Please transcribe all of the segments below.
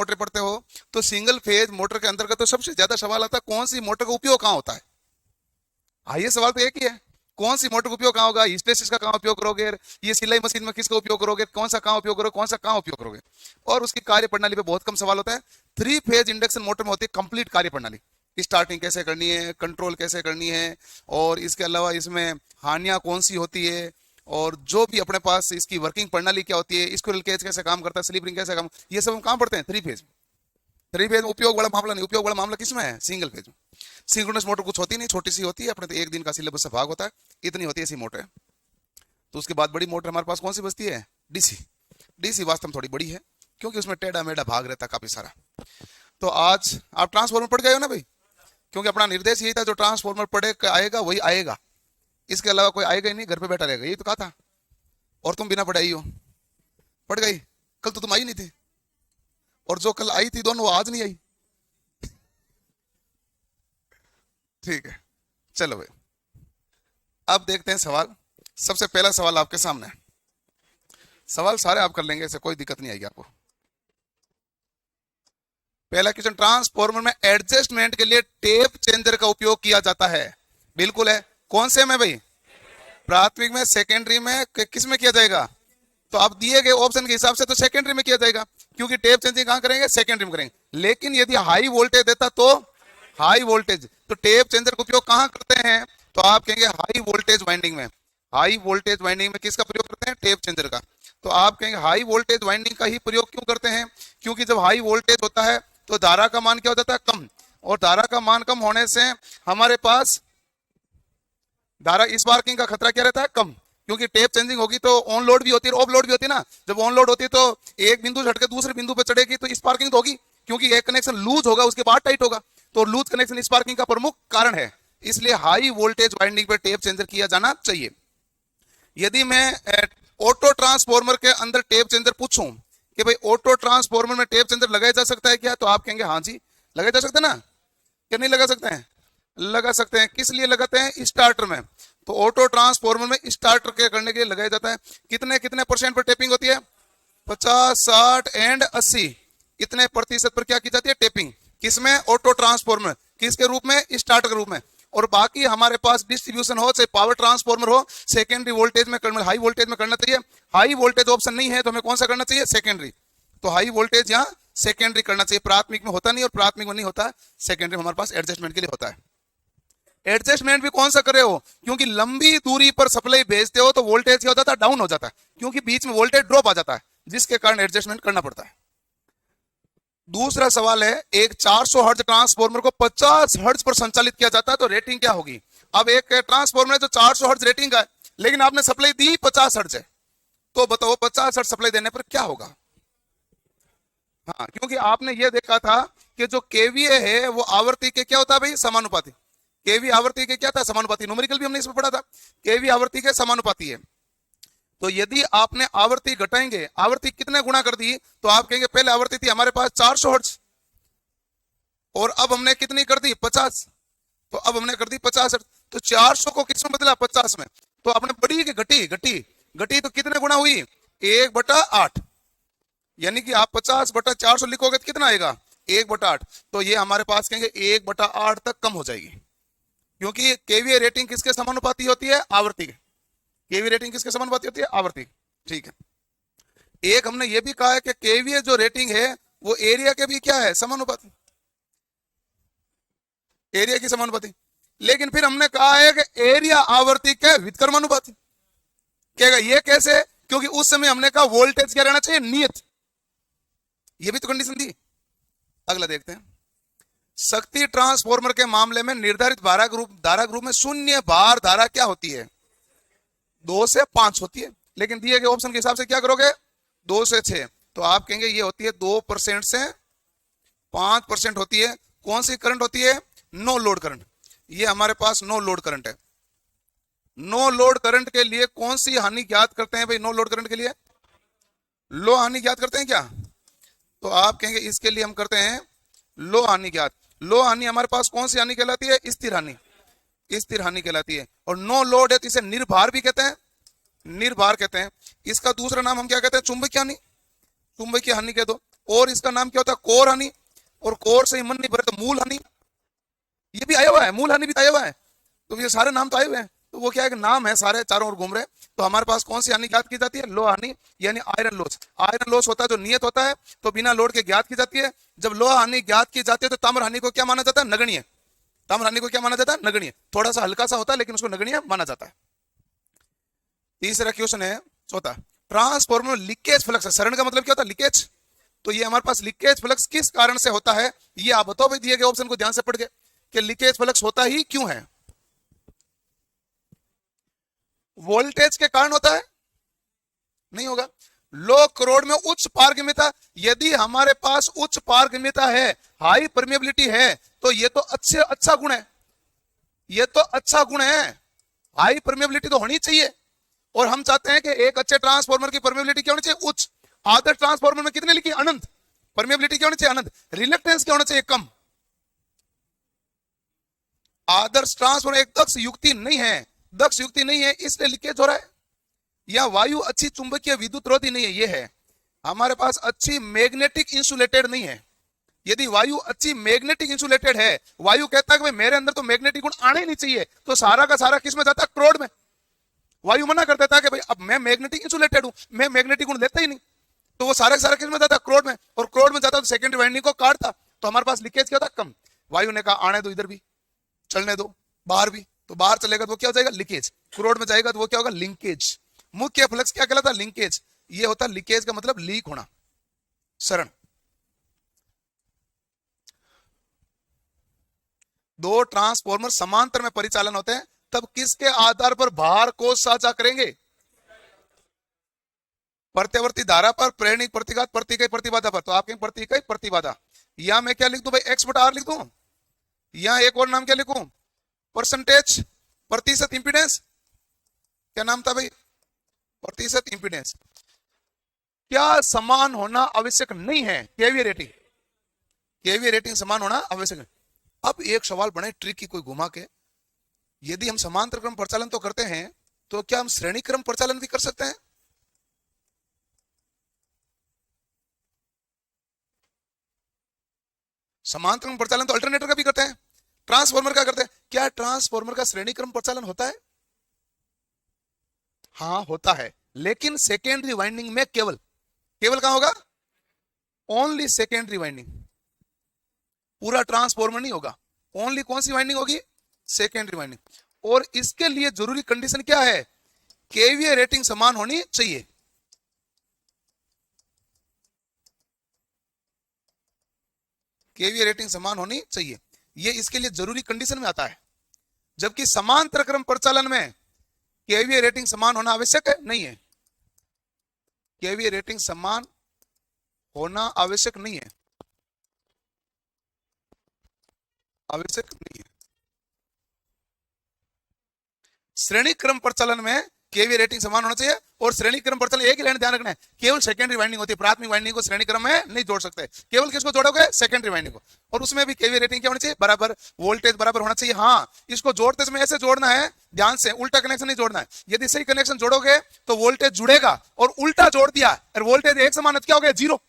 Motor पढ़ते हो तो सिंगल फेज मोटर के अंतर्गत तो सबसे ज्यादा सवाल आता है कौन सी मोटर का उपयोग कहाँ होता है। ये सवाल तो एक ही है, कौन सी मोटर का उपयोग कहाँ होगा, हिस्टेसिस का कहाँ उपयोग करोगे, ये सिलाई मशीन में किसका उपयोग करोगे, कौन सा कहाँ उपयोग करोगे, कौन सा कहाँ उपयोग करोगे। और उसकी कार्य प्रणाली पे बहुत कम सवाल होता है। 3 फेज इंडक्शन मोटर में होती है कंप्लीट कार्य प्रणाली, स्टार्टिंग कैसे करनी है, कंट्रोल कैसे करनी है, और इसके अलावा इसमें हानियां कौन सी होती है, और जो भी अपने पास इसकी वर्किंग प्रणाली क्या होती है, स्क्विरल केज कैसे काम करता है, स्लिप रिंग कैसे काम, ये सब हम कहाँ पढ़ते हैं 3 फेज। 3 फेज उपयोग बड़ा मामला नहीं, उपयोग बड़ा मामला किसमें है, सिंगल फेज में। सिंक्रोनस मोटर कुछ होती नहीं, छोटी सी होती है, अपने तो एक दिन का सिलेबस से भाग होता है, इतनी होती है ऐसी मोटर। तो उसके बाद बड़ी मोटर हमारे पास कौन सी बचती है, डीसी। डीसी वास्तव में थोड़ी बड़ी है क्योंकि उसमें टेढ़ा मेढ़ा भाग रहता है काफी सारा। तो आज आप ट्रांसफॉर्मर पढ़ गए हो ना भाई, क्योंकि अपना निर्देश यही था जो ट्रांसफॉर्मर पढ़े आएगा वही आएगा, इसके अलावा कोई आएगा ही नहीं, घर पे बैठा रहेगा, यही तो कहा था। और तुम बिना पढ़ाई हो पढ़ गई, कल तो तुम आई नहीं थी, और जो कल आई थी दोनों वो आज नहीं आई। ठीक है, चलो भाई अब देखते हैं सवाल। सबसे पहला सवाल आपके सामने, सवाल सारे आप कर लेंगे, ऐसे कोई दिक्कत नहीं आएगी आपको। पहला क्वेश्चन, ट्रांसफॉर्मर में एडजस्टमेंट के लिए टेप चेंजर का उपयोग किया जाता है। बिल्कुल है, कौन से में भाई, प्राथमिक में, सेकेंडरी में, किस में किया जाएगा, तो आप दिए गए ऑप्शन के हिसाब से तो सेकेंडरी में किया जाएगा, क्योंकि टेप चेंजिंग कहां करेंगे, सेकेंडरी में करेंगे। लेकिन यदि हाई वोल्टेज देता तो हाई वोल्टेज, तो टेप चेंजर का उपयोग कहां करते हैं, तो आप कहेंगे हाई वोल्टेज वाइंडिंग में। हाई वोल्टेज वाइंडिंग में किसका प्रयोग करते हैं, टेप चेंजर का। तो आप कहेंगे हाई वोल्टेज वाइंडिंग का ही प्रयोग क्यों करते हैं, क्योंकि जब हाई वोल्टेज होता है तो धारा का मान क्या हो जाता है, कम, और धारा का मान कम होने से हमारे पास धारा स्पार्किंग का खतरा क्या रहता है, कम, क्योंकि टेप चेंजिंग होगी तो ऑन लोड भी होती है, ऑफ लोड भी होती है ना। जब ऑन लोड होती है तो एक बिंदु से हटकर दूसरे बिंदु पे चढ़ेगी तो स्पार्किंग तो होगी, क्योंकि एक कनेक्शन लूज होगा उसके बाद टाइट होगा, तो लूज कनेक्शन स्पार्किंग का प्रमुख कारण है। इसलिए हाई वोल्टेज वाइंडिंग पे टेप चेंजर किया जाना चाहिए। यदि मैं ऑटो ट्रांसफॉर्मर के अंदर टेप चेंजर पूछूं कि भाई ऑटो ट्रांसफॉर्मर में टेप चेंजर लगाया जा सकता है क्या, तो आप कहेंगे हाँ जी लगाया जा सकता है ना, क्या नहीं लगा सकते हैं, लगा सकते हैं। किस लिए लगाते हैं, स्टार्टर में। तो ऑटो ट्रांसफॉर्मर में स्टार्टर के करने के लिए लगाया जाता है। कितने कितने परसेंट पर टेपिंग होती है, 50, 60 एंड 80, इतने प्रतिशत पर क्या की जाती है, टेपिंग। किसमें, ऑटो ट्रांसफॉर्मर, किसके रूप में, स्टार्टर के रूप में। और बाकी हमारे पास डिस्ट्रीब्यूशन हो, चाहे पावर ट्रांसफॉर्मर हो, सेकेंडरी वोल्टेज में करना, हाई वोल्टेज में करना चाहिए। हाई वोल्टेज ऑप्शन नहीं है तो हमें कौन सा करना चाहिए, सेकेंडरी। तो हाई वोल्टेज यहाँ सेकेंडरी करना चाहिए, प्राथमिक में होता नहीं, और प्राथमिक में नहीं होता, सेकेंडरी में हमारे पास एडजस्टमेंट के लिए होता है। एडजस्टमेंट भी कौन सा करे हो, क्योंकि लंबी दूरी पर सप्लाई भेजते हो तो वोल्टेज क्या हो जाता है, डाउन हो जाता है, क्योंकि बीच में वोल्टेज ड्रॉप आ जाता है, जिसके कारण एडजस्टमेंट करना पड़ता है। दूसरा सवाल है, एक 400 हर्ट्ज ट्रांसफॉर्मर को 50 हर्ट्ज पर संचालित किया जाता है तो रेटिंग क्या होगी। अब एक ट्रांसफॉर्मर है जो 400 हर्ट्ज रेटिंग का है, लेकिन आपने सप्लाई दी 50 हर्ट्ज है, तो बताओ 50 हर्ट्ज सप्लाई देने पर क्या होगा। हाँ, क्योंकि आपने ये देखा था कि जो केवीए है वो आवर्ती के क्या होता है भाई, समानुपाती। केवी आवृत्ति के क्या था, समानुपाती। न्यूमेरिकल भी हमने इसमें पढ़ा था, केवी आवृत्ति के समानुपाती है। तो यदि आपने आवृत्ति घटाएंगे, आवृत्ति कितने गुना कर दी, तो आप कहेंगे पहले आवृत्ति थी हमारे पास 400 हर्ट्ज, और अब हमने कितनी कर दी, 50, तो अब हमने कर दी 50 हर्ट्ज। तो 400 को किस में बदला, 50 में। तो आपने बढ़ी कि घटी, घटी, घटी, तो कितने गुना हुई, 1/8, यानी कि आप 50/400 लिखोगे तो कितना आएगा, 1/8। तो ये हमारे पास कहेंगे 1/8 तक कम हो जाएगी, क्योंकि केवीए रेटिंग किसके समानुपाती होती है, आवर्ती के। केवीए रेटिंग किसके समानुपाती होती है, आवर्ती। ठीक है, एक हमने ये भी कहा है कि केवीए जो रेटिंग है वो एरिया के भी क्या है, समानुपाती, एरिया की समानुपाती। लेकिन फिर हमने कहा है कि एरिया आवर्ती के व्युत्क्रमानुपाती। कहेगा ये कैसे, क्योंकि उस समय हमने कहा वोल्टेज क्या रहना चाहिए, नियत, ये भी तो कंडीशन थी। अगला देखते हैं, शक्ति ट्रांसफॉर्मर के मामले में निर्धारित धारा ग्रुप में शून्य भार धारा क्या होती है, 2 से 5 होती है। लेकिन दिए गए ऑप्शन के हिसाब से क्या करोगे, 2 से 6, तो आप कहेंगे ये होती है 2% से 5% होती है। कौन सी करंट होती है, नो लोड करंट। ये हमारे पास नो लोड करंट है। नो लोड करंट के लिए कौन सी हानि ज्ञात करते हैं भाई, नो लोड करंट के लिए लो हानि ज्ञात करते हैं क्या, तो आप कहेंगे इसके लिए हम करते हैं लो हानि ज्ञात। लो हानि हमारे पास कौन सी हानि कहलाती है, स्थिर हानि, स्थिर हानि कहलाती है। और नो लोड है तो इसे निर्भार भी कहते हैं, निर्भार कहते हैं। इसका दूसरा नाम हम क्या कहते हैं, चुंबकीय हानि, चुंबकीय हानि कह दो। और इसका नाम क्या होता है, कोर हानि, और कोर से ही मन नहीं भरे तो मूल हानि, ये भी आया हुआ है, मूल हानि भी आया हुआ है। तो ये सारे नाम तो आए हुए हैं, तो वो क्या है कि नाम है, सारे चारों ओर घूम रहे हैं। तो हमारे पास कौन सी हानि ज्ञात की जाती है, लो हानि, यानी आयरन लॉस। आयरन लॉस होता है जो नियत होता है, तो बिना लोड के ज्ञात की जाती है। जब लोहा हानि ज्ञात की जाती है तो ताम्र हानि को क्या माना जाता है, नगण्य। ताम्र हानि को क्या माना जाता है, नगण्य। थोड़ा सा हल्का सा होता है लेकिन उसको नगण्य माना जाता है। तीसरा क्वेश्चन है चौथा, ट्रांसफॉर्मर लीकेज फ्लक्स है। सरण का मतलब क्या होता है, लीकेज। तो ये हमारे पास लीकेज फ्लक्स किस कारण से होता है, ये आप बताओ भाई, दिए गए ऑप्शन को ध्यान से पढ़ के, कि लीकेज फ्लक्स होता ही क्यों है। वोल्टेज के कारण होता है, नहीं होगा। लो करोड़ में उच्च पारगम्यता, यदि हमारे पास उच्च पारगम्यता है, हाई परमेबिलिटी है, तो ये तो अच्छा गुण है, ये तो अच्छा गुण है। हाई परमेबिलिटी तो होनी चाहिए, और हम चाहते हैं कि एक अच्छे ट्रांसफार्मर की परमेबिलिटी क्या होनी चाहिए, उच्च। आदर्श ट्रांसफार्मर में कितने लिखी, अनंत। परमेबिलिटी क्या होनी चाहिए, अनंत। रिलक्टेंस क्या होना चाहिए, कम। आदर्श ट्रांसफार्मर एक दक्ष युक्ति नहीं है, दक्ष युक्ति नहीं है, इसलिए लीकेज हो रहा है। या वायु अच्छी चुंबकीय विद्युत रोधी नहीं है, ये है। हमारे पास अच्छी मैग्नेटिक इंसुलेटेड नहीं है। यदि वायु अच्छी मैग्नेटिक इंसुलेटेड है, वायु कहता है कि भाई मेरे अंदर तो मैग्नेटिक गुण आने ही नहीं चाहिए, तो सारा का सारा किस में जाता है, क्रोड में। वायु मना कर देता है कि भाई अब मैं मैग्नेटिक इंसुलेटेड हूं, मैं मैग्नेटिक गुण लेता ही नहीं, तो वो सारा का सारा किस में जाता है, क्रोड में। और क्रोड में जाता तो सेकेंडरी वाइंडिंग को काटता, तो हमारे पास लीकेज क्या था, कम। वायु ने कहा आने दो, इधर भी चलने दो, बाहर भी, तो बाहर चलेगा तो वो क्या हो जाएगा, लीकेज। क्रोड में जाएगा तो वो क्या होगा, लिंकेज। मुख्य फ्लक्स क्या कहलाता है, लिंकेज। ये होता है लीकेज का मतलब लीक होना, सरण। दो ट्रांसफॉर्मर समांतर में परिचालन होते हैं, तब किसके आधार पर भार को साझा करेंगे, प्रत्यावर्ती धारा पर, प्रेरणिक प्रतिघात, प्रतिक्रिया प्रतिबाधा पर। तो आपके प्रतिक्रिया प्रतिबाधा, या मैं क्या लिख दूं भाई, एक्स बटा आर लिख दूं, या एक और नाम क्या लिखूं, परसेंटेज, प्रतिशत इंपीडेंस। क्या नाम था भाई, प्रतिशत इंपीडेंस। क्या समान होना आवश्यक नहीं है, केवीए रेटिंग, केवीए रेटिंग समान होना आवश्यक है। अब एक सवाल बने ट्रिकी कोई घुमा के, यदि हम समांतर क्रम प्रचालन तो करते हैं, तो क्या हम श्रेणी क्रम प्रचालन भी कर सकते हैं। समांतर क्रम प्रचालन तो अल्टरनेटर का भी करते हैं, ट्रांसफॉर्मर का करते हैं, क्या ट्रांसफॉर्मर का श्रेणी क्रम प्रचालन होता है, हाँ होता है, लेकिन सेकेंडरी वाइंडिंग में केवल, केवल कहां होगा, ओनली सेकेंडरी वाइंडिंग, पूरा ट्रांसफॉर्मर नहीं होगा। ओनली कौन सी वाइंडिंग होगी, सेकेंडरी वाइंडिंग। और इसके लिए जरूरी कंडीशन क्या है, केवीए रेटिंग समान होनी चाहिए। केवीए रेटिंग समान होनी चाहिए, ये इसके लिए जरूरी कंडीशन में आता है। जबकि समांतर क्रम प्रचालन में केवीए रेटिंग समान होना आवश्यक है, नहीं है। केवीए रेटिंग समान होना आवश्यक नहीं है, आवश्यक नहीं है। श्रेणी क्रम प्रचालन में केवीए रेटिंग समान होना चाहिए, और श्रेणी क्रम प्रचालन एक ही लाइन ध्यान रखना है, केवल सेकेंडरी वाइंडिंग होती है, प्राथमिक वाइंडिंग को श्रेणी क्रम में नहीं जोड़ सकते। केवल किसको जोड़ोगे, सेकेंडरी वाइंडिंग को। और उसमें भी केवीए रेटिंग क्या होनी चाहिए, बराबर, वोल्टेज बराबर होना चाहिए। हाँ, इसको जोड़ते समय ऐसे जोड़ना है, ध्यान से, उल्टा कनेक्शन नहीं जोड़ना है। यदि सही कनेक्शन जोड़ोगे तो वोल्टेज जुड़ेगा, और उल्टा जोड़ दिया और वोल्टेज एक समान, क्या हो गया, जीरो।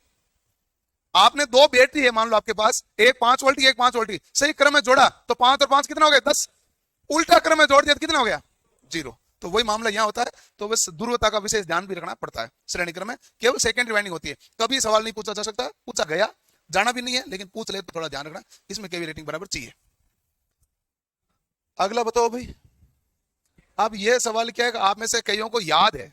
आपने दो बैटरी है मान लो आपके पास, एक 5 वोल्ट की, एक 5 वोल्ट की, सही क्रम में जोड़ा तो 5 और 5 कितना हो गया, 10। उल्टा क्रम में जोड़ दिया तो कितना हो गया, जीरो। तो वही मामला यहां होता है। तो बस ध्रुवता का विशेष ध्यान भी रखना पड़ता है। श्रेणी क्रम में केवल सेकेंडरी वाइंडिंग होती है। कभी सवाल नहीं पूछा जा सकता, पूछा गया, जाना भी नहीं है, लेकिन पूछ ले तो थोड़ा ध्यान रखना, इसमें केवीए रेटिंग बराबर चाहिए। अगला बताओ भाई। अब यह सवाल क्या है, आप में से कईयों को याद है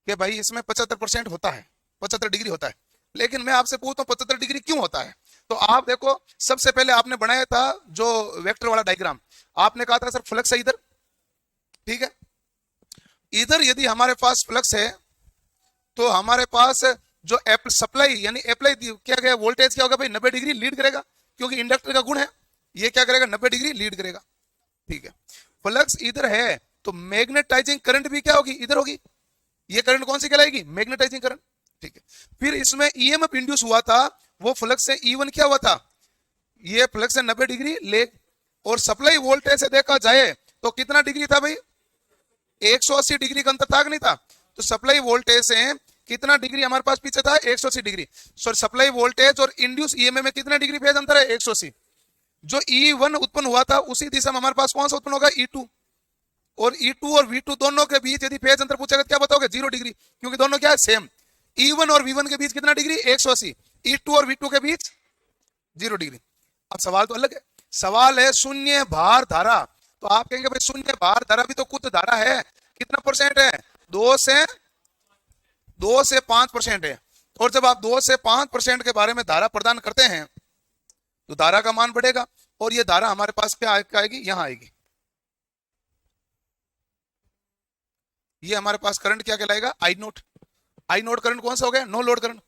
कि भाई इसमें 75% होता है, 75 डिग्री होता है, लेकिन मैं आपसे पूछता हूं 75 डिग्री क्यों होता है। तो आप देखो, सबसे पहले आपने बनाया था जो वेक्टर वाला डायग्राम, आपने कहा था सर फ्लक्स है इधर, ठीक है। इधर यदि हमारे पास फ्लक्स है तो हमारे पास जो सप्लाई यानी अप्लाई क्या गया, वोल्टेज क्या होगा भाई, 90 डिग्री लीड करेगा, क्योंकि इंडक्टर का गुण है, ये क्या करेगा, 90 डिग्री लीड करेगा, ठीक है। फ्लक्स इधर है तो मैग्नेटाइजिंग करंट भी क्या होगी, इधर होगी। ये करंट कौन सी कहलाएगी, मैग्नेटाइजिंग करंट, ठीक है। फिर इसमें ईएमएफ इंड्यूस हुआ था, वो फ्लक्स से E1 क्या हुआ था, ये फ्लक्स से 90 डिग्री ले, और सप्लाई वोल्टेज से देखा जाए तो कितना डिग्री था भाई, 180 डिग्री का अंतर था नहीं था। तो सप्लाई वोल्टेज से कितना डिग्री हमारे पास पीछे था, 180 डिग्री। सॉरी, सप्लाई वोल्टेज और इंड्यूस ईएमएफ में कितना डिग्री फेज अंतर है, 180। जो E1 उत्पन्न हुआ था उसी दिशा में हमारे पास कौन सा उत्पन्न होगा, E2। और E2 और V2 दोनों के बीच यदि फेज अंतर पूछेगा क्या बताओगे, 0 डिग्री, क्योंकि दोनों क्या है, सेम। E1 और V1 के बीच कितना डिग्री, 180। E2 और V2 के बीच 0 डिग्री। अब सवाल तो अलग है, सवाल है शून्य भार धारा। तो आप कहेंगे भाई शून्य भार धारा भी तो कुछ धारा है, कितना परसेंट है, 2 से 5% है। और जब आप 2 से 5% के बारे में धारा प्रदान करते हैं तो धारा का मान बढ़ेगा, और ये धारा हमारे पास क्या आएगी, यहां आएगी। ये हमारे पास करंट क्या कहलाएगा, आई नोट। आई नोट करंट कौन सा हो गया, नो लोड करंट।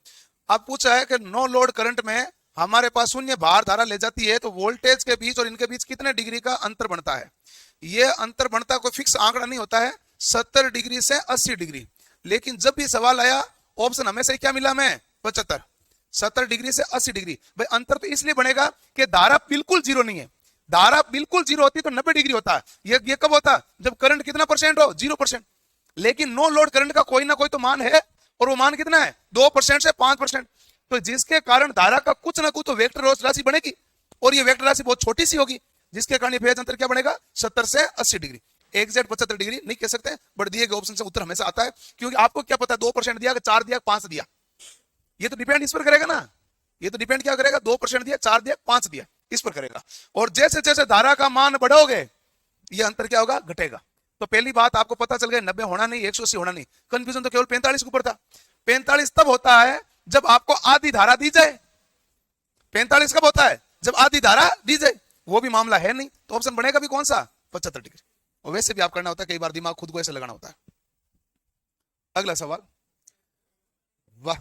अब पूछा है कि नो लोड करंट में हमारे पास शून्य भार धारा ले जाती है तो वोल्टेज के बीच और इनके बीच कितने डिग्री का अंतर बनता है। ये अंतर बनता कोई फिक्स आंकड़ा नहीं होता है, 70 डिग्री से 80 डिग्री। लेकिन जब भी सवाल आया ऑप्शन हमें से क्या मिला, हमें 75। 70 डिग्री से 80 डिग्री, भाई अंतर तो इसलिए बनेगा कि धारा बिल्कुल जीरो नहीं है। धारा बिल्कुल जीरो होती तो 90 डिग्री होता है। ये कब होता, जब करंट कितना परसेंट हो, 0%। लेकिन नो लोड करंट का कोई ना कोई तो मान है, और वो मान कितना है, 2% से 5%। तो जिसके कारण धारा का कुछ ना कुछ तो वेक्टर राशि बनेगी, और ये वेक्टर राशि बहुत छोटी सी होगी, जिसके कारण फेज अंतर क्या बनेगा, 70 से 80 डिग्री। एग्जैक्ट 75 डिग्री नहीं कह सकते, बट दिए गए ऑप्शन से उत्तर हमेशा आता है। क्योंकि आपको क्या पता 2% दिया, 4 दिया, 5 दिया, ये तो डिपेंड इस पर करेगा ना। ये तो डिपेंड क्या करेगा, 2% दिया, 4 दिया, 5 दिया, इस पर करेगा। और जैसे जैसे धारा का मान बढ़ोगे ये अंतर क्या होगा, घटेगा। तो पहली बात आपको पता चल गया, 90 होना नहीं, 180 होना नहीं। कंफ्यूजन तो केवल 45 के ऊपर था। 45 तब होता है जब आपको आधी धारा दी जाए। 45 कब होता है, जब आधी धारा दी जाए। वो भी मामला है नहीं, तो ऑप्शन बनेगा भी कौन सा, 75 डिग्री। और वैसे भी आप करना होता है, कई बार दिमाग खुद को ऐसे लगाना होता है। अगला सवाल, वाह।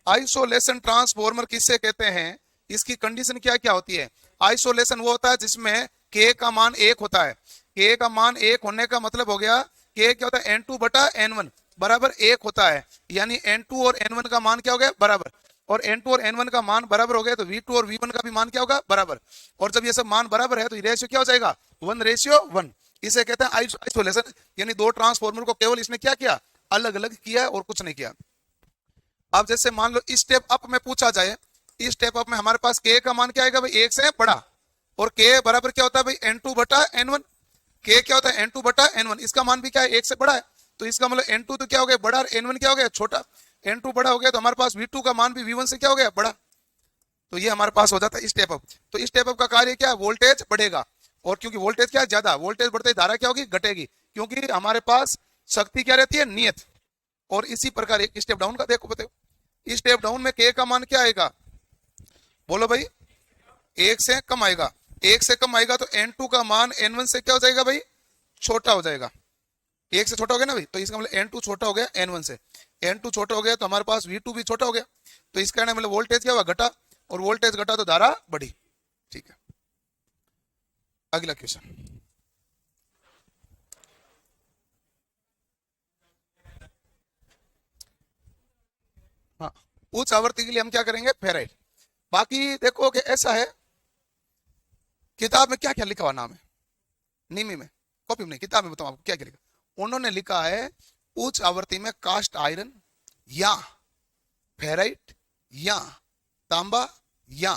आइसोलेशन ट्रांसफॉर्मर किससे कहते हैं, इसकी कंडीशन क्या क्या होती है। आइसोलेशन वो होता है जिसमें K का मान 1 होता है। K का मान 1 होने का मतलब हो गया, K क्या होता है, N2/N1 बराबर 1 होता है। यानी N2 और N1 का मान क्या हो गया, बराबर। और N2 और N1 का मान बराबर हो गया तो V2 और V1 का भी मान क्या होगा, बराबर। और जब ये सब मान बराबर है तो रेशियो क्या हो जाएगा, 1:1। इसे कहते हैं आइसोलेशन। यानी दो ट्रांसफॉर्मर को केवल इसने क्या किया, अलग अलग किया और कुछ नहीं किया। अब जैसे मान लो स्टेप अप में पूछा जाए, इस स्टेप अप में हमारे पास K का मान क्या आएगा भाई, 1 से बड़ा। और K बराबर क्या होता है भाई, N2/N1। K क्या होता है, N2/N1। इसका मान भी क्या है, 1 से बड़ा है। तो इसका मतलब N2 तो क्या हो गया, बड़ा, और N1 क्या हो गया, छोटा। N2 बड़ा हो गया तो हमारे पास V2 का मान भी V1 से क्या हो गया, बड़ा। तो ये हमारे पास हो जाता है स्टेप अप। तो इस स्टेप अप का कार्य क्या है, वोल्टेज बढ़ेगा। और क्योंकि वोल्टेज क्या है, ज्यादा वोल्टेज बढ़ते ही धारा क्या होगी, घटेगी। क्योंकि हमारे पास शक्ति क्या रहती है, नियत। और इसी प्रकार एक स्टेप डाउन का देखो, बताओ इस स्टेप डाउन में K का मान क्या आएगा, बोलो भाई, 1 से कम आएगा। 1 से कम आएगा तो N2 का मान N1 से क्या हो जाएगा भाई, छोटा हो जाएगा। 1 से छोटा हो गया ना भाई, तो इसका मतलब N2 छोटा हो गया N1 से। N2 छोटा हो गया तो हमारे पास V2 भी छोटा हो गया। तो इसका मतलब वोल्टेज क्या हुआ, घटा। और वोल्टेज घटा तो धारा बढ़ी। ठीक है, अगला क्वेश्चन। हाँ, उच्च आवृत्ति के लिए हम क्या करेंगे, फेराइट। बाकी देखो कि ऐसा है, किताब में क्या क्या लिखा हुआ नाम है, नीमी में, कॉपी में नहीं, किताब में बताऊं आपको क्या क्या लिखा। उन्होंने लिखा है उच्च आवृत्ति में कास्ट आयरन या फेराइट या तांबा या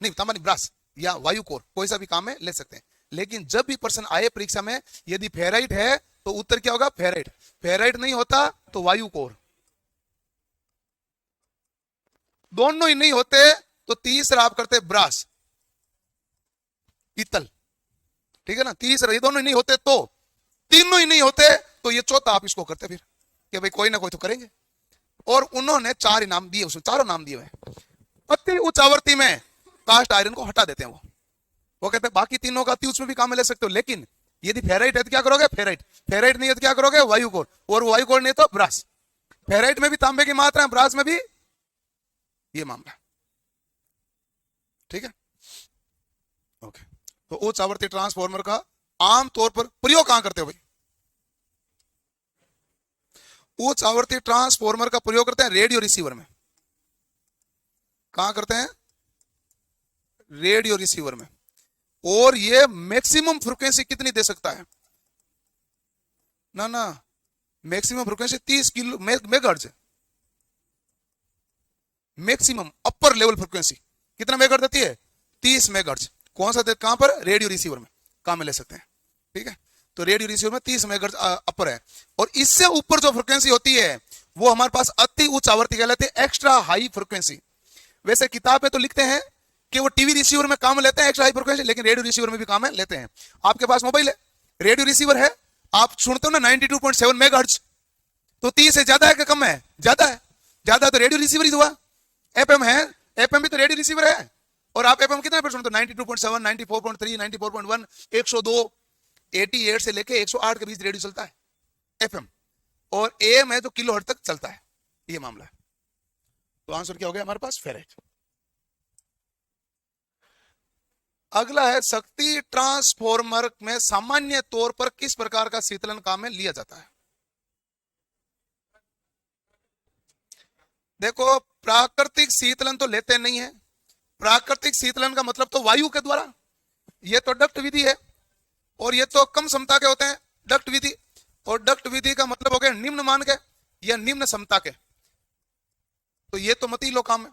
नहीं, तांबा नहीं, ब्रास या वायु कोर, कोई सा भी काम में ले सकते हैं। लेकिन जब भी प्रश्न आए परीक्षा में, यदि फेराइट है तो उत्तर क्या होगा, फेराइट। फेराइट नहीं होता तो वायु कोर। दोनों ही नहीं होते तो तीसरा आप करते ब्रास, पीतल। ठीक है ना, तीसरा, ये दोनों ही नहीं होते तो, तीनों ही नहीं होते तो ये चौथा आप इसको करते फिर, कि भाई कोई ना कोई तो करेंगे। और उन्होंने 4 इनाम दिए, उसको चारों नाम दिए हुए। अति उच्च आवृत्ति में कास्ट आयरन को हटा देते हैं वो कहते हैं बाकी तीनों का अति उच्च में भी काम में ले सकते हो, लेकिन यदि फेराइट है तो क्या करोगे, फेराइट। फेराइट नहीं है तो क्या करोगे, वायु कोर। और वायु कोर नहीं तो ब्रास। फेराइट में भी तांबे की मात्रा है, ब्रास में भी ये मामला। ठीक है, ओके। तो उच्च आवृत्ति ट्रांसफार्मर का आमतौर पर प्रयोग कहां करते हो भाई, उच्च आवृत्ति ट्रांसफार्मर का प्रयोग करते हैं रेडियो रिसीवर में। कहां करते हैं, रेडियो रिसीवर में। और ये मैक्सिमम फ्रीक्वेंसी कितनी दे सकता है, ना मैक्सिमम फ्रीक्वेंसी 30 किलो मेगाहर्ट्ज है। मैक्सिमम अपर लेवल फ्रीक्वेंसी कितना मेगाहर्ट्ज देती है? 30 मेगाहर्ट्ज। कौन सा कहां पर? रेडियो रिसीवर में काम में ले सकते हैं, ठीक है। तो रेडियो रिसीवर में 30 मेगाहर्ट्ज अपर है, और इससे ऊपर जो फ्रीक्वेंसी होती है वो हमारे पास अति उच्च आवृत्ति कहलाती है, एक्स्ट्रा हाई फ्रीक्वेंसी। वैसे किताब में तो लिखते हैं कि वो टीवी रिसीवर में काम लेते हैं एक्स्ट्रा हाई फ्रीक्वेंसी, लेकिन रेडियो रिसीवर में भी काम लेते हैं। आपके पास मोबाइल है, रेडियो रिसीवर है, आप सुनते हो ना 92.7 मेगाहर्ट्ज, तो 30 से ज्यादा है कि कम है? ज्यादा है। ज्यादा तो रेडियो रिसीवर ही हुआ। एफएम है, एफएम भी तो रेडियो रिसीवर है, और आप एफएम कितना पर सुनते हो? 92.7, 94.3, 94.1, 102, 88 से लेके 108 के बीच रेडियो चलता है एफएम, और एएम है जो किलोहर्ट्ज तक चलता है। ये मामला है। तो आंसर क्या हो गया हमारे पास? फेराइट। अगला है शक्ति ट्रांसफॉर्मर में सामान्य तौर पर किस प्रकार का शीतलन काम में लिया जाता है? देखो, प्राकृतिक शीतलन तो लेते नहीं है। प्राकृतिक शीतलन का मतलब तो वायु के द्वारा, ये तो डक्ट विधि है, और ये तो कम क्षमता के होते हैं डक्ट विधि, और डक्ट विधि का मतलब हो गया निम्न मान के या निम्न क्षमता के, तो ये तो मत ही लो काम है।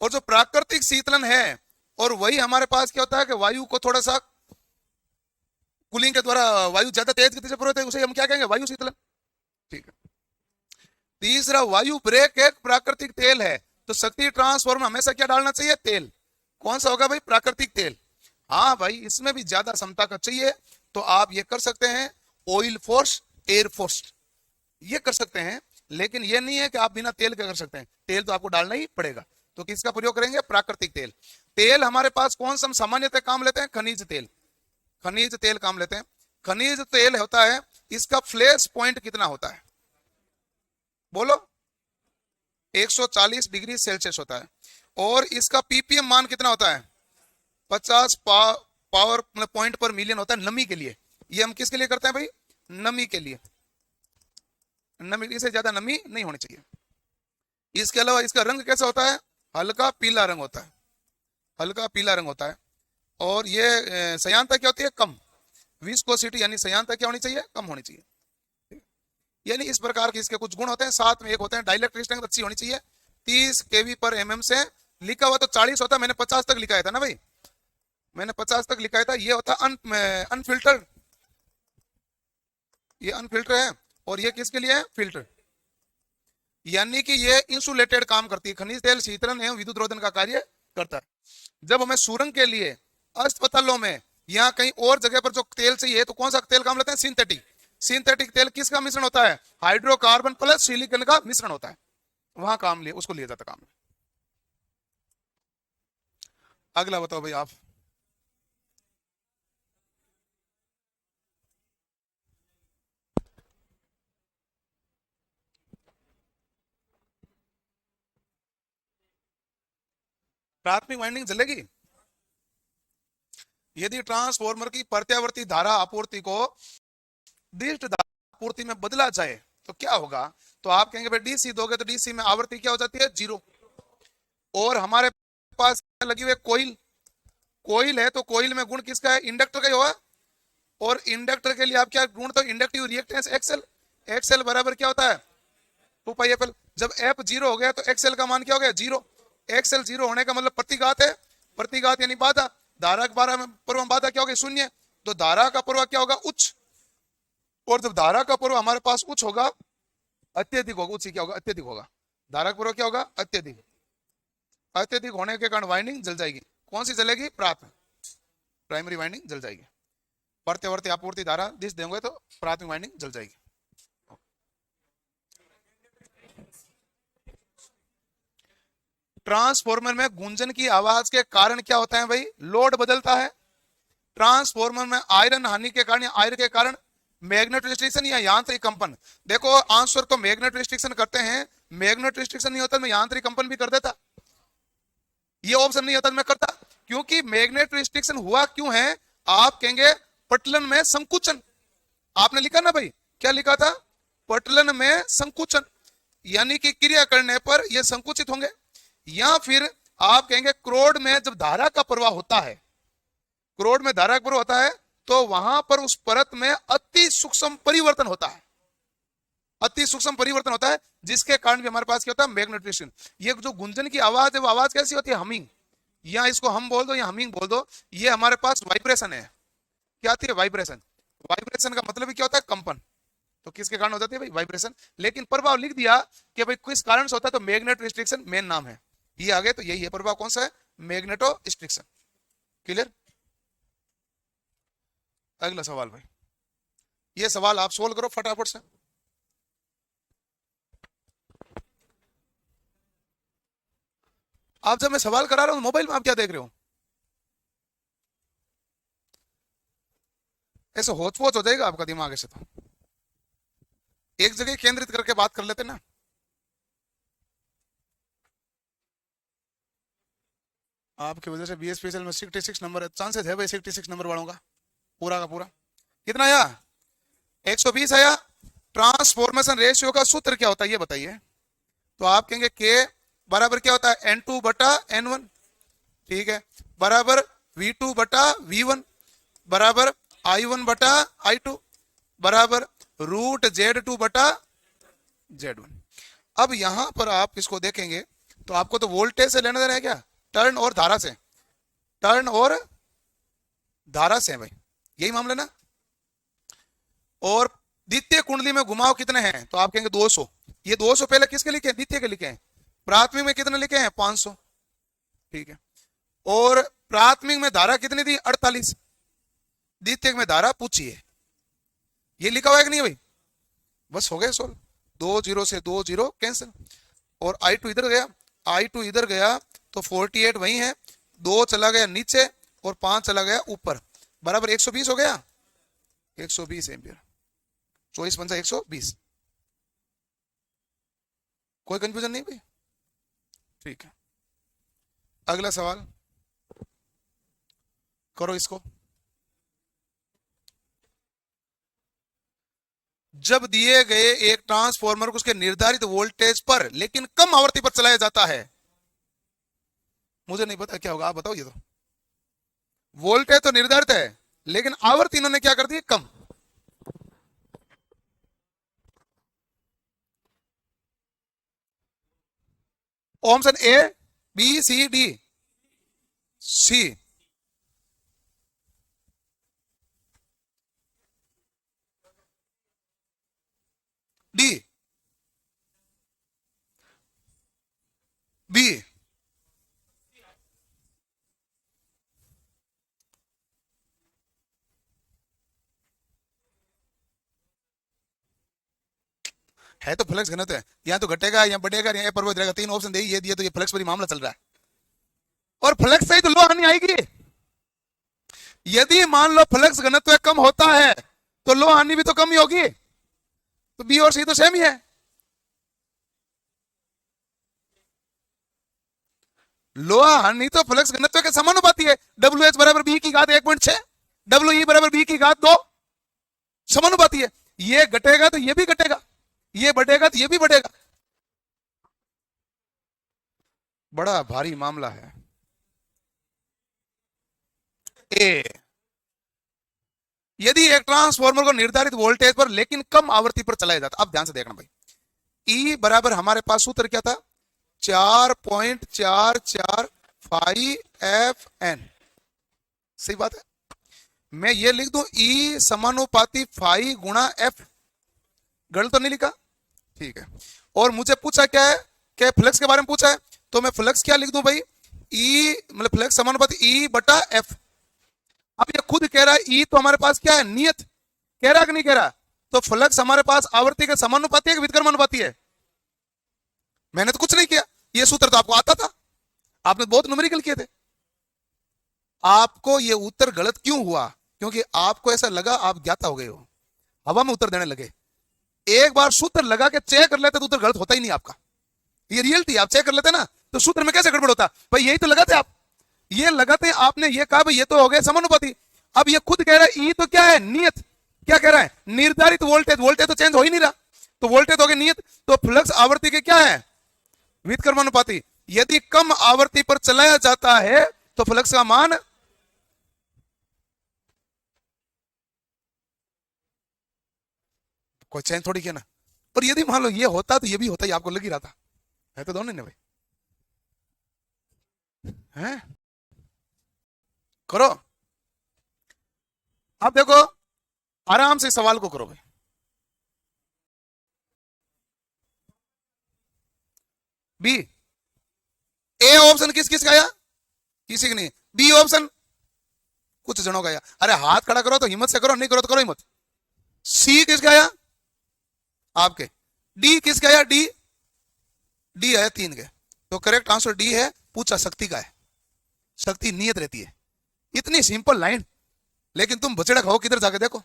और जो प्राकृतिक शीतलन है, और वही हमारे पास क्या होता है कि वायु को थोड़ा सा कूलिंग के द्वारा वायु ज्यादा तेज गति से प्रवाहित है, उसे हम क्या कहेंगे? वायु शीतलन, ठीक है। तीसरा, वायु ब्रेक एक प्राकृतिक तेल है, तो शक्ति ट्रांसफॉर्मर में हमेशा क्या डालना चाहिए? तेल। कौन सा होगा भाई? प्राकृतिक तेल। हाँ भाई, इसमें भी ज्यादा क्षमता का चाहिए, तो आप ये कर सकते हैं ऑयल फोर्स, एयर फोर्स, ये कर सकते हैं, लेकिन ये नहीं है कि आप बिना तेल के कर सकते हैं। तेल तो आपको डालना ही पड़ेगा। तो किसका प्रयोग करेंगे? प्राकृतिक तेल। तेल हमारे पास कौन सा सामान्यतः काम लेते हैं? खनिज तेल। खनिज तेल काम लेते हैं। खनिज तेल होता है, इसका फ्लैश पॉइंट कितना होता है? बोलो। 140 डिग्री सेल्सियस होता है, और इसका पीपीएम मान कितना होता है? 50 पावर पॉइंट पर मिलियन होता है नमी के लिए। ये हम किसके लिए करते हैं भाई? नमी के लिए। नमी, इससे ज्यादा नमी नहीं होनी चाहिए। इसके अलावा इसका रंग कैसा होता है? हल्का पीला रंग होता है, हल्का पीला रंग होता है। और ये सयांता क्या होती है? कम। विस्कोसिटी यानी सयांता क्या होनी चाहिए? कम होनी चाहिए। यानी इस प्रकार के इसके कुछ गुण होते हैं। साथ में एक होते हैं डाइलेक्ट्रिक स्ट्रेंथ अच्छी होनी चाहिए। 30 kV पर mm से लिखा हुआ तो 40 होता, मैंने 50 तक लिखा था ना भाई, मैंने 50 तक लिखा था। ये होता अनफिल्टर, ये अनफिल्टर है, और ये किसके लिए है? फिल्टर। यानी कि ये इंसुलेटेड काम करती है। खनिज तेल शीतलन एवं विद्युत रोधन का कार्य करता है। जब हमें सुरंग के लिए अस्पतालों में या कहीं और जगह पर जो तेल चाहिए, तो कौन सा तेल काम लेते हैं? सिंथेटिक। सिंथेटिक तेल किसका मिश्रण होता है? हाइड्रोकार्बन प्लस सिलिकॉन का मिश्रण होता है, वहां काम लिए उसको लिया जाता काम में। अगला बताओ भाई आप। प्राथमिक वाइंडिंग जलेगी यदि ट्रांसफॉर्मर की प्रत्यावर्ती धारा आपूर्ति को दिष्ट धारा आपूर्ति में बदला जाए तो क्या होगा? तो आप कहेंगे भाई डीसी दोगे तो डीसी में आवृत्ति क्या हो जाती है? 0। और हमारे पास लगी हुई कोइल, कोइल है, तो कोइल में गुण किसका है? इंडक्टर का ही होगा। और इंडक्टर के लिए आप क्या गुण? तो इंडक्टिव रिएक्टेंस एक्सएल। एक्सएल बराबर क्या होता है? 2πfl। जब एफ 0 हो गया तो एक्सएल का मान क्या हो गया? 0। एक्सएल 0 होने का मतलब प्रतिघात है, प्रतिघात यानी बाधा। धारा प्रवाह बाधा क्या होगी? 0। तो धारा का प्रवाह क्या होगा? उच्च। और जब धारा का प्रवाह हमारे पास उच्च होगा, अत्यधिक होगा, उच्च क्या होगा? अत्यधिक होगा। धारा का प्रवाह क्या होगा? अत्यधिक। अत्यधिक होने के कारण वाइंडिंग जल जाएगी। कौन सी जलेगी? प्राइमरी वाइंडिंग जल जाएगी। प्रत्यावर्ती आपूर्ति धारा दिश देंगे तो प्राथमिक वाइंडिंग जल जाएगी। ट्रांसफॉर्मर में गूंजन की आवाज के कारण क्या होता है भाई? लोड बदलता है। ट्रांसफॉर्मर में आयरन हानि के कारण या आयरन के कारण मैग्नेट रिस्ट्रिक्शन या यांत्रिक कंपन। देखो आंसर तो मैग्नेट रिस्ट्रिक्शन करते हैं, मैग्नेट रिस्ट्रिक्शन नहीं होता मैं यांत्रिक कंपन भी कर देता। ये ऑप्शन नहीं होता मैं करता, क्योंकि मैग्नेट रिस्ट्रिक्शन हुआ क्यों है? आप कहेंगे पटलन में संकुचन। आपने लिखा ना भाई, क्या लिखा था? पटलन में संकुचन, यानी कि क्रिया करने पर यह संकुचित होंगे। या फिर आप कहेंगे क्रोड में जब धारा का प्रवाह होता है, क्रोड में धारा का प्रवाह होता है, तो वहां पर उस परत में अति सूक्ष्म परिवर्तन होता है। अति सूक्ष्म परिवर्तन होता है, जिसके कारण भी हमारे पास क्या होता है, मैग्नेटिक। ये जो गुंजन की आवाज है वो आवाज कैसी होती है, हमिंग, या इसको हम बोल दो या हमिंग बोल दो, ये हमारे पास वाइब्रेशन है। क्या आती है, वाइब्रेशन। वाइब्रेशन का मतलब क्या होता है, कंपन। तो किसके कारण हो जाती है भाई, वाइब्रेशन। लेकिन प्रभाव लिख दिया कि भाई किस कारण से होता है, तो मैग्नेटो रिस्ट्रिक्शन मेन नाम है, ये आगे तो यही है प्रभाव, कौन सा है, मैग्नेटो रिस्ट्रिक्शन। क्लियर। अगला सवाल भाई, ये सवाल आप सोल्व करो फटाफट से। आप जब मैं सवाल करा रहा हूं मोबाइल में आप क्या देख रहे हो, ऐसे होच पोच हो जाएगा आपका दिमाग ऐसे, तो एक जगह केंद्रित करके बात कर लेते ना। आपकी वजह से बीएसपीएसएल में 66 नंबर है, चांसेस है भाई 66 नंबर वालों का, पूरा का पूरा। कितना आया, 120 आया। ट्रांसफॉर्मेशन रेशियो का सूत्र क्या होता है ये बताइए। तो आप कहेंगे के बराबर क्या होता है, N2 बटा N1, ठीक है, बराबर V2 बटा V1, बराबर I1 बटा I2, बराबर रूट Z2 बटा Z1। अब यहां पर आप इसको देखेंगे तो आपको तो वोल्टेज से लेना देना है क्या, टर्न और धारा से, टर्न और धारा से भाई, यही मामला ना। और द्वितीय कुंडली में घुमाव कितने हैं, तो आप कहेंगे 200। ये 200 पहले किसके लिखे हैं, द्वितीय के लिखे हैं। प्राथमिक में कितने लिखे हैं, 500, ठीक है। और प्राथमिक में धारा कितनी थी, 48। द्वितीय में धारा पूछी है, ये लिखा हुआ है कि नहीं भाई, बस हो गए सोल्व। 2 0 से 2 0 कैंसिल, और I2 इधर गया, I2 इधर गया तो 48 वही है, 2 चला गया नीचे और 5 चला गया ऊपर, बराबर 120 हो गया, 120 एम्पियर। 24 पंचा 120, कोई कंफ्यूजन नहीं भाई, ठीक है। अगला सवाल करो इसको। जब दिए गए एक ट्रांसफॉर्मर को उसके निर्धारित वोल्टेज पर लेकिन कम आवृत्ति पर चलाया जाता है, मुझे नहीं पता क्या होगा, आप बताओ। ये तो वोल्टेज तो निर्धारित है लेकिन आवृत्ति इन्होंने क्या कर दी, कम। Option A B C D, C D, B, है तो फ्लक्स घनत्व है, या तो घटेगा या बढ़ेगा या प्रभावित रहेगा, 3 ऑप्शन दे ये दिए, तो ये फ्लक्स पर ही मामला चल रहा है, और फ्लक्स से ही तो लो हानि आएगी। यदि मान लो फ्लक्स घनत्व कम होता है तो लो हानि भी तो कम ही होगी, तो बी और सी तो सेम ही है। लोहा हानि तो फ्लक्स घनत्व के समानुपाती है, डब्ल्यू एच बराबर बी की घात 1.6, डब्ल्यू ई बराबर बी की घात 2, समानुपाती है। ये घटेगा तो ये भी घटेगा, ये बढ़ेगा तो ये भी बढ़ेगा, बड़ा भारी मामला है। ए, यदि एक ट्रांसफॉर्मर को निर्धारित वोल्टेज पर लेकिन कम आवृत्ति पर चलाया जाता, अब ध्यान से देखना भाई, ई बराबर हमारे पास सूत्र क्या था, 4.445 FN, सही बात है। मैं ये लिख दूं ई समानुपाती फाई गुणा एफ, गलत तो नहीं लिखा, ठीक है। और मुझे पूछा क्या है, क्या फ्लक्स के बारे में पूछा है, तो मैं फ्लक्स क्या लिख दूं भाई, ई मतलब फ्लक्स समानुपाती ई बटा एफ। अब ये खुद कह रहा है ई तो हमारे पास क्या है, नियत, कह रहा कि नहीं कह रहा, तो फ्लक्स हमारे पास आवर्ती के समानुपाती है कि व्युत्क्रमानुपाती है। मैंने तो कुछ नहीं किया, ये सूत्र तो आपको आता था, आपने बहुत न्यूमेरिकल किए थे। आपको ये उत्तर गलत क्यों हुआ, क्योंकि आपको ऐसा लगा आप ज्ञाता हो गए हो, हवा में उत्तर देने लगे। एक बार सूत्र लगा के चेक कर लेते तो उत्तर गलत होता ही नहीं आपका, ये रियलिटी, आप चेक कर लेते ना तो सूत्र में कैसे गड़बड़ होता, भाई यही तो लगाते आप, ये लगाते आपने ये कहा भाई ये तो हो गया समानुपाती। अब ये खुद कह रहा है ई तो क्या है, नियत, क्या कह रहा है, निर्धारित वोल्टेज, वोल्टेज तो चेंज हो ही नहीं रहा, तो वोल्टेज हो गया नियत, तो फ्लक्स आवृत्ति के क्या है, व्युत्क्रमानुपाती। यदि कम आवृत्ति पर चलाया जाता है तो फ्लक्स का मान, कोई चेंज थोड़ी किया ना, और यदि मान लो ये होता तो ये भी होता, ही आपको लग ही रहा था, है तो दोनों ने भाई, हैं करो। अब देखो आराम से सवाल को करो भाई। बी, ए ऑप्शन किस किस का आया, किसी का नहीं। बी ऑप्शन कुछ जनों का आया, अरे हाथ खड़ा करो तो हिम्मत से करो, नहीं करो तो करो हिम्मत। सी किसका आया, आपके। डी किसका आया, डी, डी आया 3 के। तो करेक्ट आंसर डी है, पूछा शक्ति का है, शक्ति नियत रहती है। इतनी सिंपल लाइन, लेकिन तुम बचड़ा खाओ किधर जाके देखो।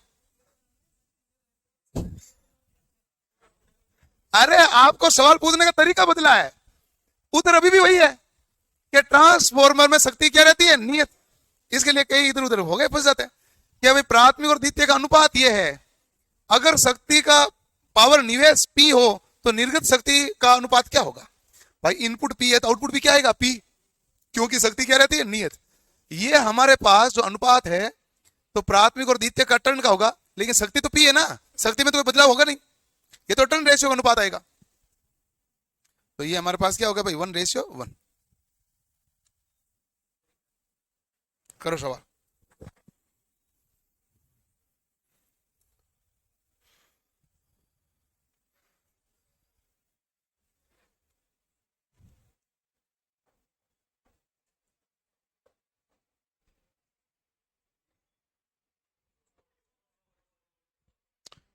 अरे आपको सवाल पूछने का तरीका बदला है, उत्तर अभी भी वही है कि ट्रांसफॉर्मर में शक्ति क्या रहती है, नियत। इसके लिए कई इधर उधर हो गए, फंस जाते हैं कि भाई प्राथमिक और द्वितीय का अनुपात यह है, अगर शक्ति का पावर निवेश पी हो तो निर्गत शक्ति का अनुपात क्या होगा। भाई इनपुट पी है तो आउटपुट भी क्या आएगा, पी, क्योंकि शक्ति क्या रहती है, नियत। ये हमारे पास जो अनुपात है तो प्राथमिक और द्वितीय का टर्न का होगा, लेकिन शक्ति तो पी है ना, शक्ति में तो कोई बदलाव होगा नहीं, ये तो टर्न रेशियो का अनुपात आएगा। तो ये हमारे पास क्या होगा भाई, 1:1। करो सवाल।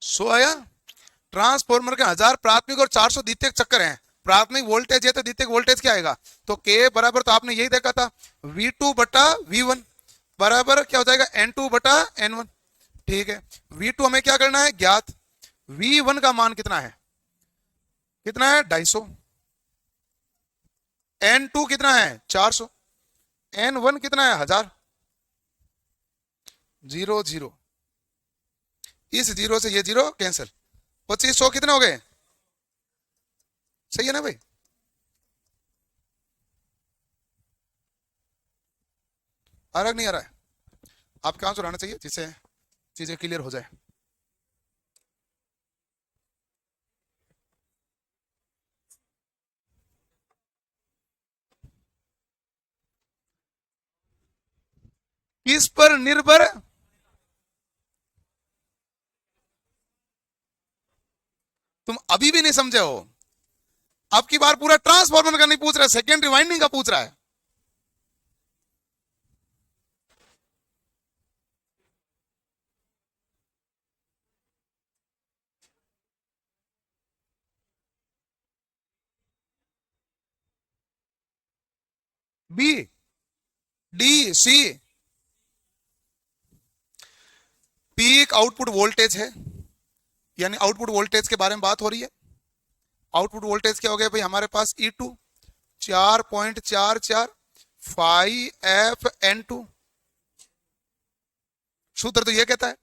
सो आया। ट्रांसफॉर्मर के 1000 प्राथमिक और 400 द्वितीयक चक्कर हैं, प्राथमिक वोल्टेज है तो द्वितीयक वोल्टेज क्या आएगा, तो के बराबर, तो आपने यही देखा था V2 बटा V1 बराबर क्या हो जाएगा, N2 बटा N1। ठीक है, V2 हमें क्या करना है, ज्ञात। V1 का मान कितना है, कितना है 250। N2 कितना है 400, N1 कितना है 1000। 0 0, इस 0 से ये 0 कैंसिल, 2500 कितने हो गए, सही है ना भाई। आ रहा नहीं आ रहा है, आपका आंसर आना चाहिए जिससे चीजें क्लियर हो जाए। किस पर निर्भर, तुम अभी भी नहीं समझे हो। अब की बार पूरा ट्रांसफॉर्मर का नहीं पूछ रहा है, सेकेंडरी वाइंडिंग का पूछ रहा है। बी, डी, सी। पीक आउटपुट वोल्टेज है, यानी आउटपुट वोल्टेज के बारे में बात हो रही है। आउटपुट वोल्टेज क्या हो गया भाई हमारे पास, E2 4.44 5FN2। सूत्र तो ये कहता है,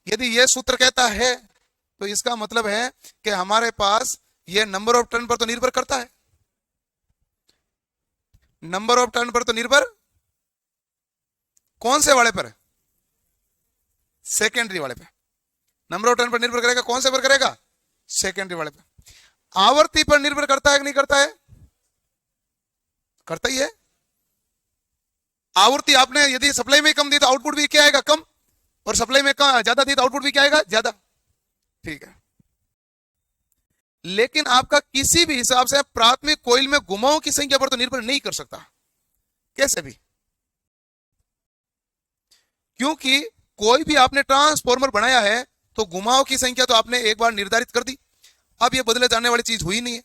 यदि ये सूत्र कहता है तो इसका मतलब है कि हमारे पास ये नंबर ऑफ टर्न पर तो निर्भर करता है, नंबर ऑफ टर्न पर तो निर्भर कौन से वाले पर, सेकेंडरी वाले पे। नंबर ऑफ टर्न पर निर्भर करेगा, कौन से पर करेगा, सेकेंडरी वाले पे। आवर्ती पर निर्भर करता है कि नहीं करता है, करता ही है। आवर्ती आपने यदि सप्लाई में कम दी तो आउटपुट भी क्या आएगा, कम, और सप्लाई में ज्यादा दी तो आउटपुट भी क्या आएगा, ज्यादा। ठीक है, लेकिन आपका किसी भी हिसाब से प्राथमिक कोइल में घुमावों की संख्या पर तो निर्भर नहीं कर सकता, कैसे भी, क्योंकि कोई भी आपने ट्रांसफॉर्मर बनाया है तो घुमाव की संख्या तो आपने एक बार निर्धारित कर दी, अब ये बदले जाने वाली चीज हुई नहीं है।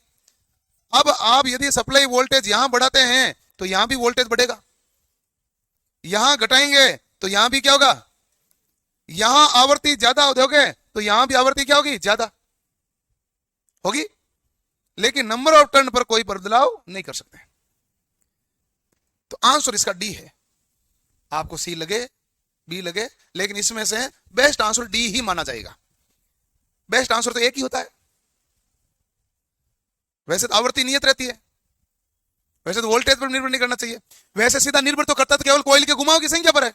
अब आप यदि सप्लाई वोल्टेज यहां बढ़ाते हैं तो यहां भी वोल्टेज बढ़ेगा, यहां घटाएंगे तो यहां भी क्या होगा, यहां आवृत्ति ज्यादा दोगे तो यहां भी आवृत्ति क्या होगी, ज्यादा होगी, लेकिन नंबर ऑफ टर्न पर कोई बदलाव नहीं कर सकते। तो आंसर इसका डी है, आपको सी लगे बी लगे, लेकिन इसमें से बेस्ट आंसर डी ही माना जाएगा। बेस्ट आंसर तो एक ही होता है, वैसे तो आवृत्ति नियत रहती है, वैसे तो वोल्टेज पर निर्भर नहीं करना चाहिए, वैसे सीधा निर्भर तो करता तो केवल कॉइल के घुमाव की संख्या पर है,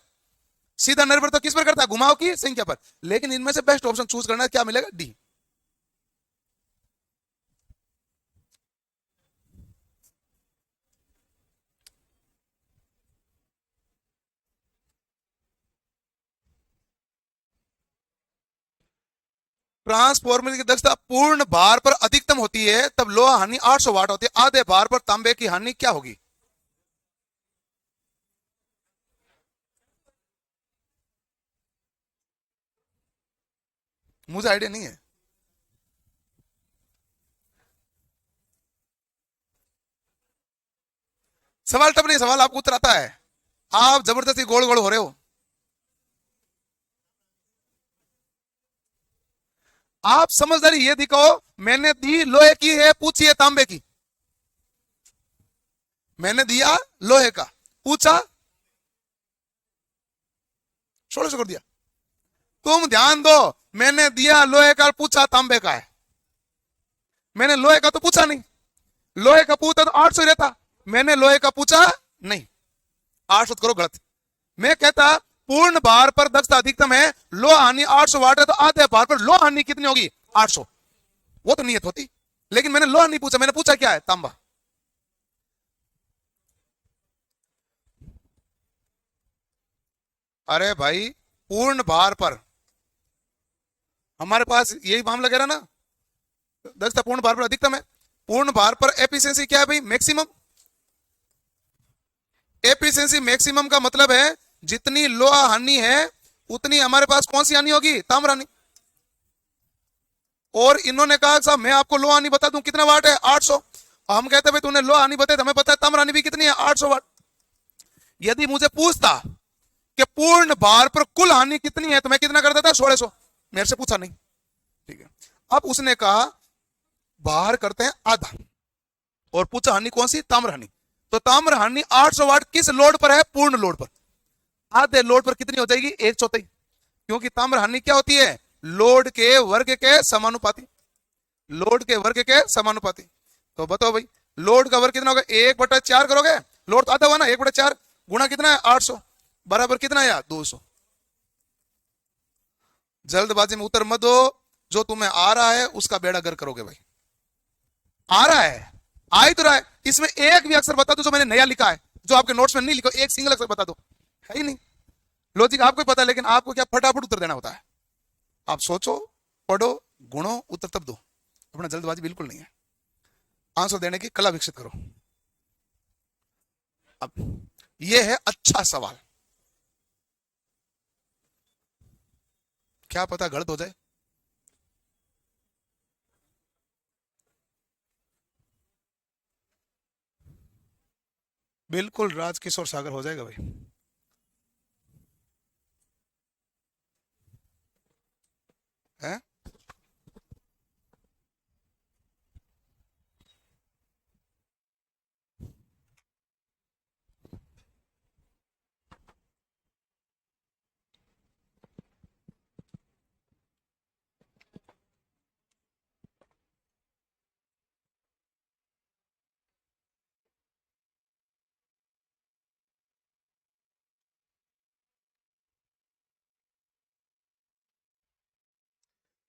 सीधा निर्भर तो किस पर करता है, घुमाव की संख्या पर। लेकिन इनमें से बेस्ट ऑप्शन चूज करना है, क्या मिलेगा, डी। ट्रांसफॉर्मर की दक्षता पूर्ण भार पर अधिकतम होती है तब लोहा हानि 800 वाट होती है, आधे भार पर तांबे की हानि क्या होगी? मुझे आइडिया नहीं है। सवाल टफ नहीं, सवाल आपको उत्तर आता है, आप जबरदस्ती गोल गोल हो रहे हो। आप समझदारी ये दिखाओ, मैंने दी लोहे की है, पूछी है तांबे की। मैंने दिया लोहे का, पूछा 1600 कर दिया। तुम ध्यान दो, मैंने दिया लोहे का, पूछा तांबे का है। मैंने लोहे का तो पूछा नहीं, लोहे का पूछा तो 800 ही रहता। मैंने लोहे का पूछा नहीं, 800 करो गलत। मैं कहता पूर्ण भार पर दक्षता अधिकतम है, लोहा हानि 800 वाट है, तो आधे भार पर लोहा हानि कितनी होगी? 800। वो तो नियत होती, लेकिन मैंने लोहा नहीं पूछा, मैंने पूछा क्या है? तांबा। अरे भाई, पूर्ण भार पर हमारे पास यही मामला कह रहा ना, दक्षता पूर्ण भार पर अधिकतम है। पूर्ण भार पर एफिशिएंसी क्या है भाई? मैक्सिमम। एफिशिएंसी मैक्सिमम का मतलब है जितनी लोहा हानि है उतनी हमारे पास कौन सी हानि होगी? ताम्र हानि। और इन्होंने कहा साहब मैं आपको लोहा हानि बता दूं कितना वाट है? 800। हम कहते भाई तूने लोहा हानि बताई, हमें पता है ताम्र हानि भी कितनी है? 800 वाट। यदि मुझे पूछता कि पूर्ण भार पर कुल हानि कितनी है तो मैं कितना कर देता? 1600। मेरे से पूछा नहीं, ठीक है। अब उसने कहा बाहर करते हैं आधा, और पूछा हानि कौन सी? ताम्र हानि। तो ताम्र हानि 800 वाट किस लोड पर है? पूर्ण लोड पर। आधे लोड पर कितनी हो जाएगी? 1/4, क्योंकि ताम्र हानि क्या होती है? लोड के वर्ग के समानुपाती। लोड के वर्ग के समानुपाती। तो बताओ भाई, लोड का वर्ग कितना होगा? 1/4 करोगे, लोड तो आधा हुआ ना, 1/4 गुणा कितना है? 800 बराबर कितना है? 200। जल्दबाजी में उत्तर मत दो, जो तुम्हें आ रहा है उसका बेड़ा गर्क करोगे भाई। आ रहा है, आ ही तो रहा है। इसमें एक भी अक्षर बता दो जो मैंने नया लिखा है, जो आपके नोट्स में नहीं लिखो, एक सिंगल अक्षर बता दो, है ही नहीं। लॉजिक आपको पता है, लेकिन आपको क्या फटाफट उत्तर देना होता है। आप सोचो, पढ़ो, गुणो, उत्तर तब दो। अपना जल्दबाजी बिल्कुल नहीं है, आंसर देने की कला विकसित करो। अब यह है अच्छा सवाल, क्या पता गलत हो जाए। बिल्कुल राजकिशोर सागर हो जाएगा भाई। है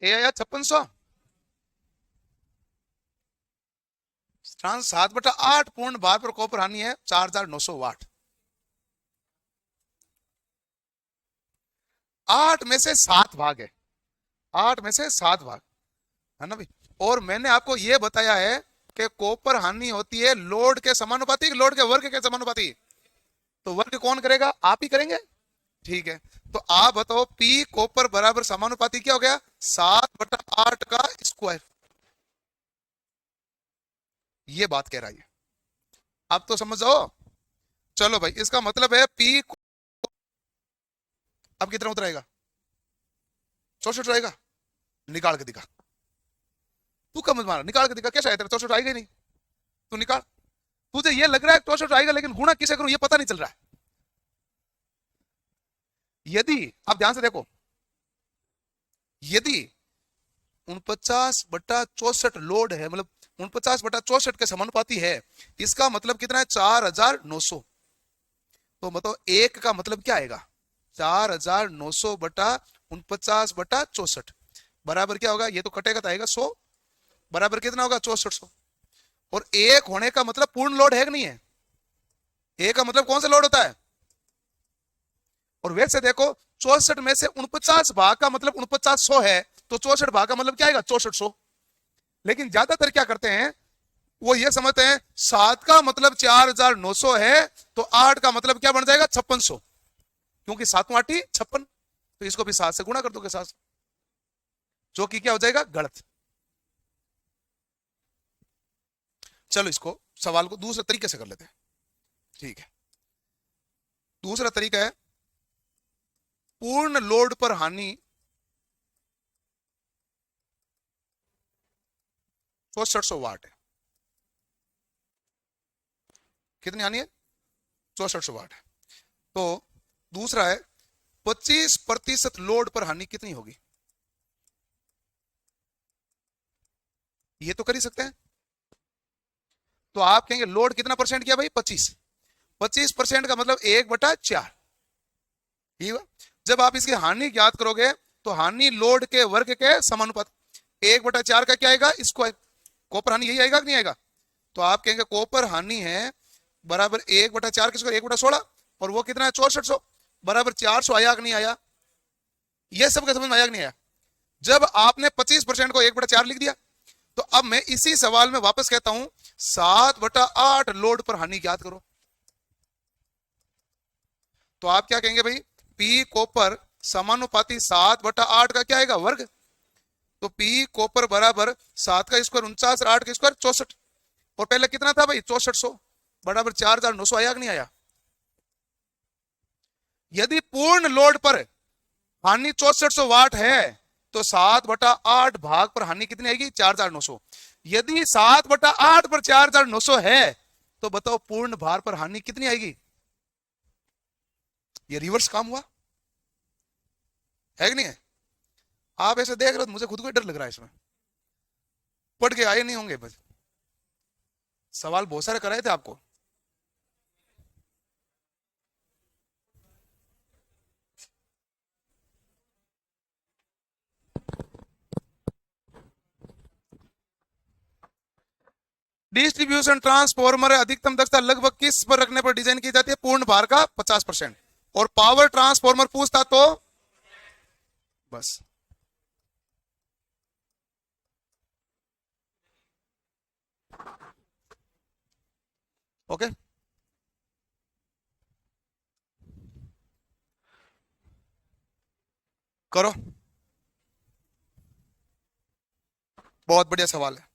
ए आया 5600 ट्रांस 7/8 पूर्ण भार पर कॉपर हानि है 4900 वाट। 8 में से 7 भाग है, 8 में से 7 भाग है ना भाई। और मैंने आपको यह बताया है कि कॉपर हानि होती है लोड के समानुपाती, लोड के वर्ग के समानुपाती। तो वर्ग कौन करेगा? आप ही करेंगे, ठीक है। तो आप बताओ, पी कॉपर बराबर समानुपाती क्या हो गया? 7/8 का स्क्वायर। ये बात कह रहा है, आप तो समझ जाओ। चलो भाई, इसका मतलब है पी, अब कितना उतर आएगा? 64 आएगा। निकाल के दिखा, तू कब मत मारा, निकाल के दिखा। कैसा है तेरा? 64 आएगा ही नहीं, तू निकाल। तुझे ये लग रहा है 64 आएगा, लेकिन गुणा किसे करूं ये पता नहीं चल रहा है। यदि आप ध्यान से देखो, यदि 49/64 लोड है, मतलब 49/64 के समानुपाती है, इसका मतलब कितना है? 4900। तो बताओ एक का मतलब क्या आएगा? 4900/49/64 बराबर क्या होगा? ये तो कटेगा तो आएगा 100, बराबर कितना होगा? 6400। और एक होने का मतलब पूर्ण लोड है कि नहीं है? एक का मतलब कौन सा लोड होता है? और वैसे देखो 64 में से 49 भाग का मतलब 4900 है, तो 64 भाग का मतलब क्या आएगा 6400। लेकिन ज्यादातर क्या करते हैं, वो ये समझते हैं 7 का मतलब 4900 है, तो 8 का मतलब क्या बन जाएगा 5600, क्योंकि 7 8 56, तो इसको भी 7 से गुणा कर दोगे 7, जो कि क्या हो जाएगा गलत। चलो इसको सवाल को दूसरे तरीके से कर लेते हैं। ठीक है, दूसरा तरीका है पूर्ण लोड पर हानि 6400 वाट है। कितनी हानि है 6400 वाट है। तो दूसरा है 25% लोड पर हानि कितनी होगी। ये तो कर ही सकते हैं। तो आप कहेंगे लोड कितना परसेंट किया भाई 25% का मतलब 1/4। ठीक है, जब आप इसकी हानि ज्ञात करोगे तो हानि लोड के वर्ग के समानुपात, 1/4 का क्या आएगा स्क्वायर, कॉपर हानि यही आएगा कि नहीं आएगा। तो आप कहेंगे कॉपर हानि है बराबर 1/4 किसको 1/16, और वो कितना है 6400 बराबर 400 आया कि नहीं आया। ये सबके समझ में आया कि नहीं आया। जब आपने 25% को 1/4 लिख दिया, तो अब मैं इसी सवाल में वापस कहता हूं 7/8 लोड पर हानि ज्ञात करो। तो आप क्या कहेंगे भाई पी कॉपर समानुपाती 7/8 का क्या आएगा वर्ग। तो पी कॉपर बराबर 7 का स्क्वायर 49 और 8 का स्क्वायर 64, और पहले कितना था भाई 6400 बराबर 4900 आया कि नहीं आया। यदि पूर्ण लोड पर हानि 6400 वाट है तो 7/8 भाग पर हानि कितनी आएगी 4900। यदि 7/8 पर 4900 है तो बताओ पूर्ण भार पर हानि कितनी आएगी। ये रिवर्स काम हुआ है कि नहीं है। आप ऐसे देख रहे हो तो मुझे खुद को डर लग रहा है इसमें। पढ़ के आए नहीं होंगे, बस सवाल बहुत सारे कराए थे आपको। डिस्ट्रीब्यूशन ट्रांसफॉर्मर अधिकतम दक्षता लगभग किस पर रखने पर डिजाइन की जाती है, पूर्ण भार का 50%। और पावर ट्रांसफॉर्मर पूछता तो बस ओके। करो, बहुत बढ़िया सवाल है।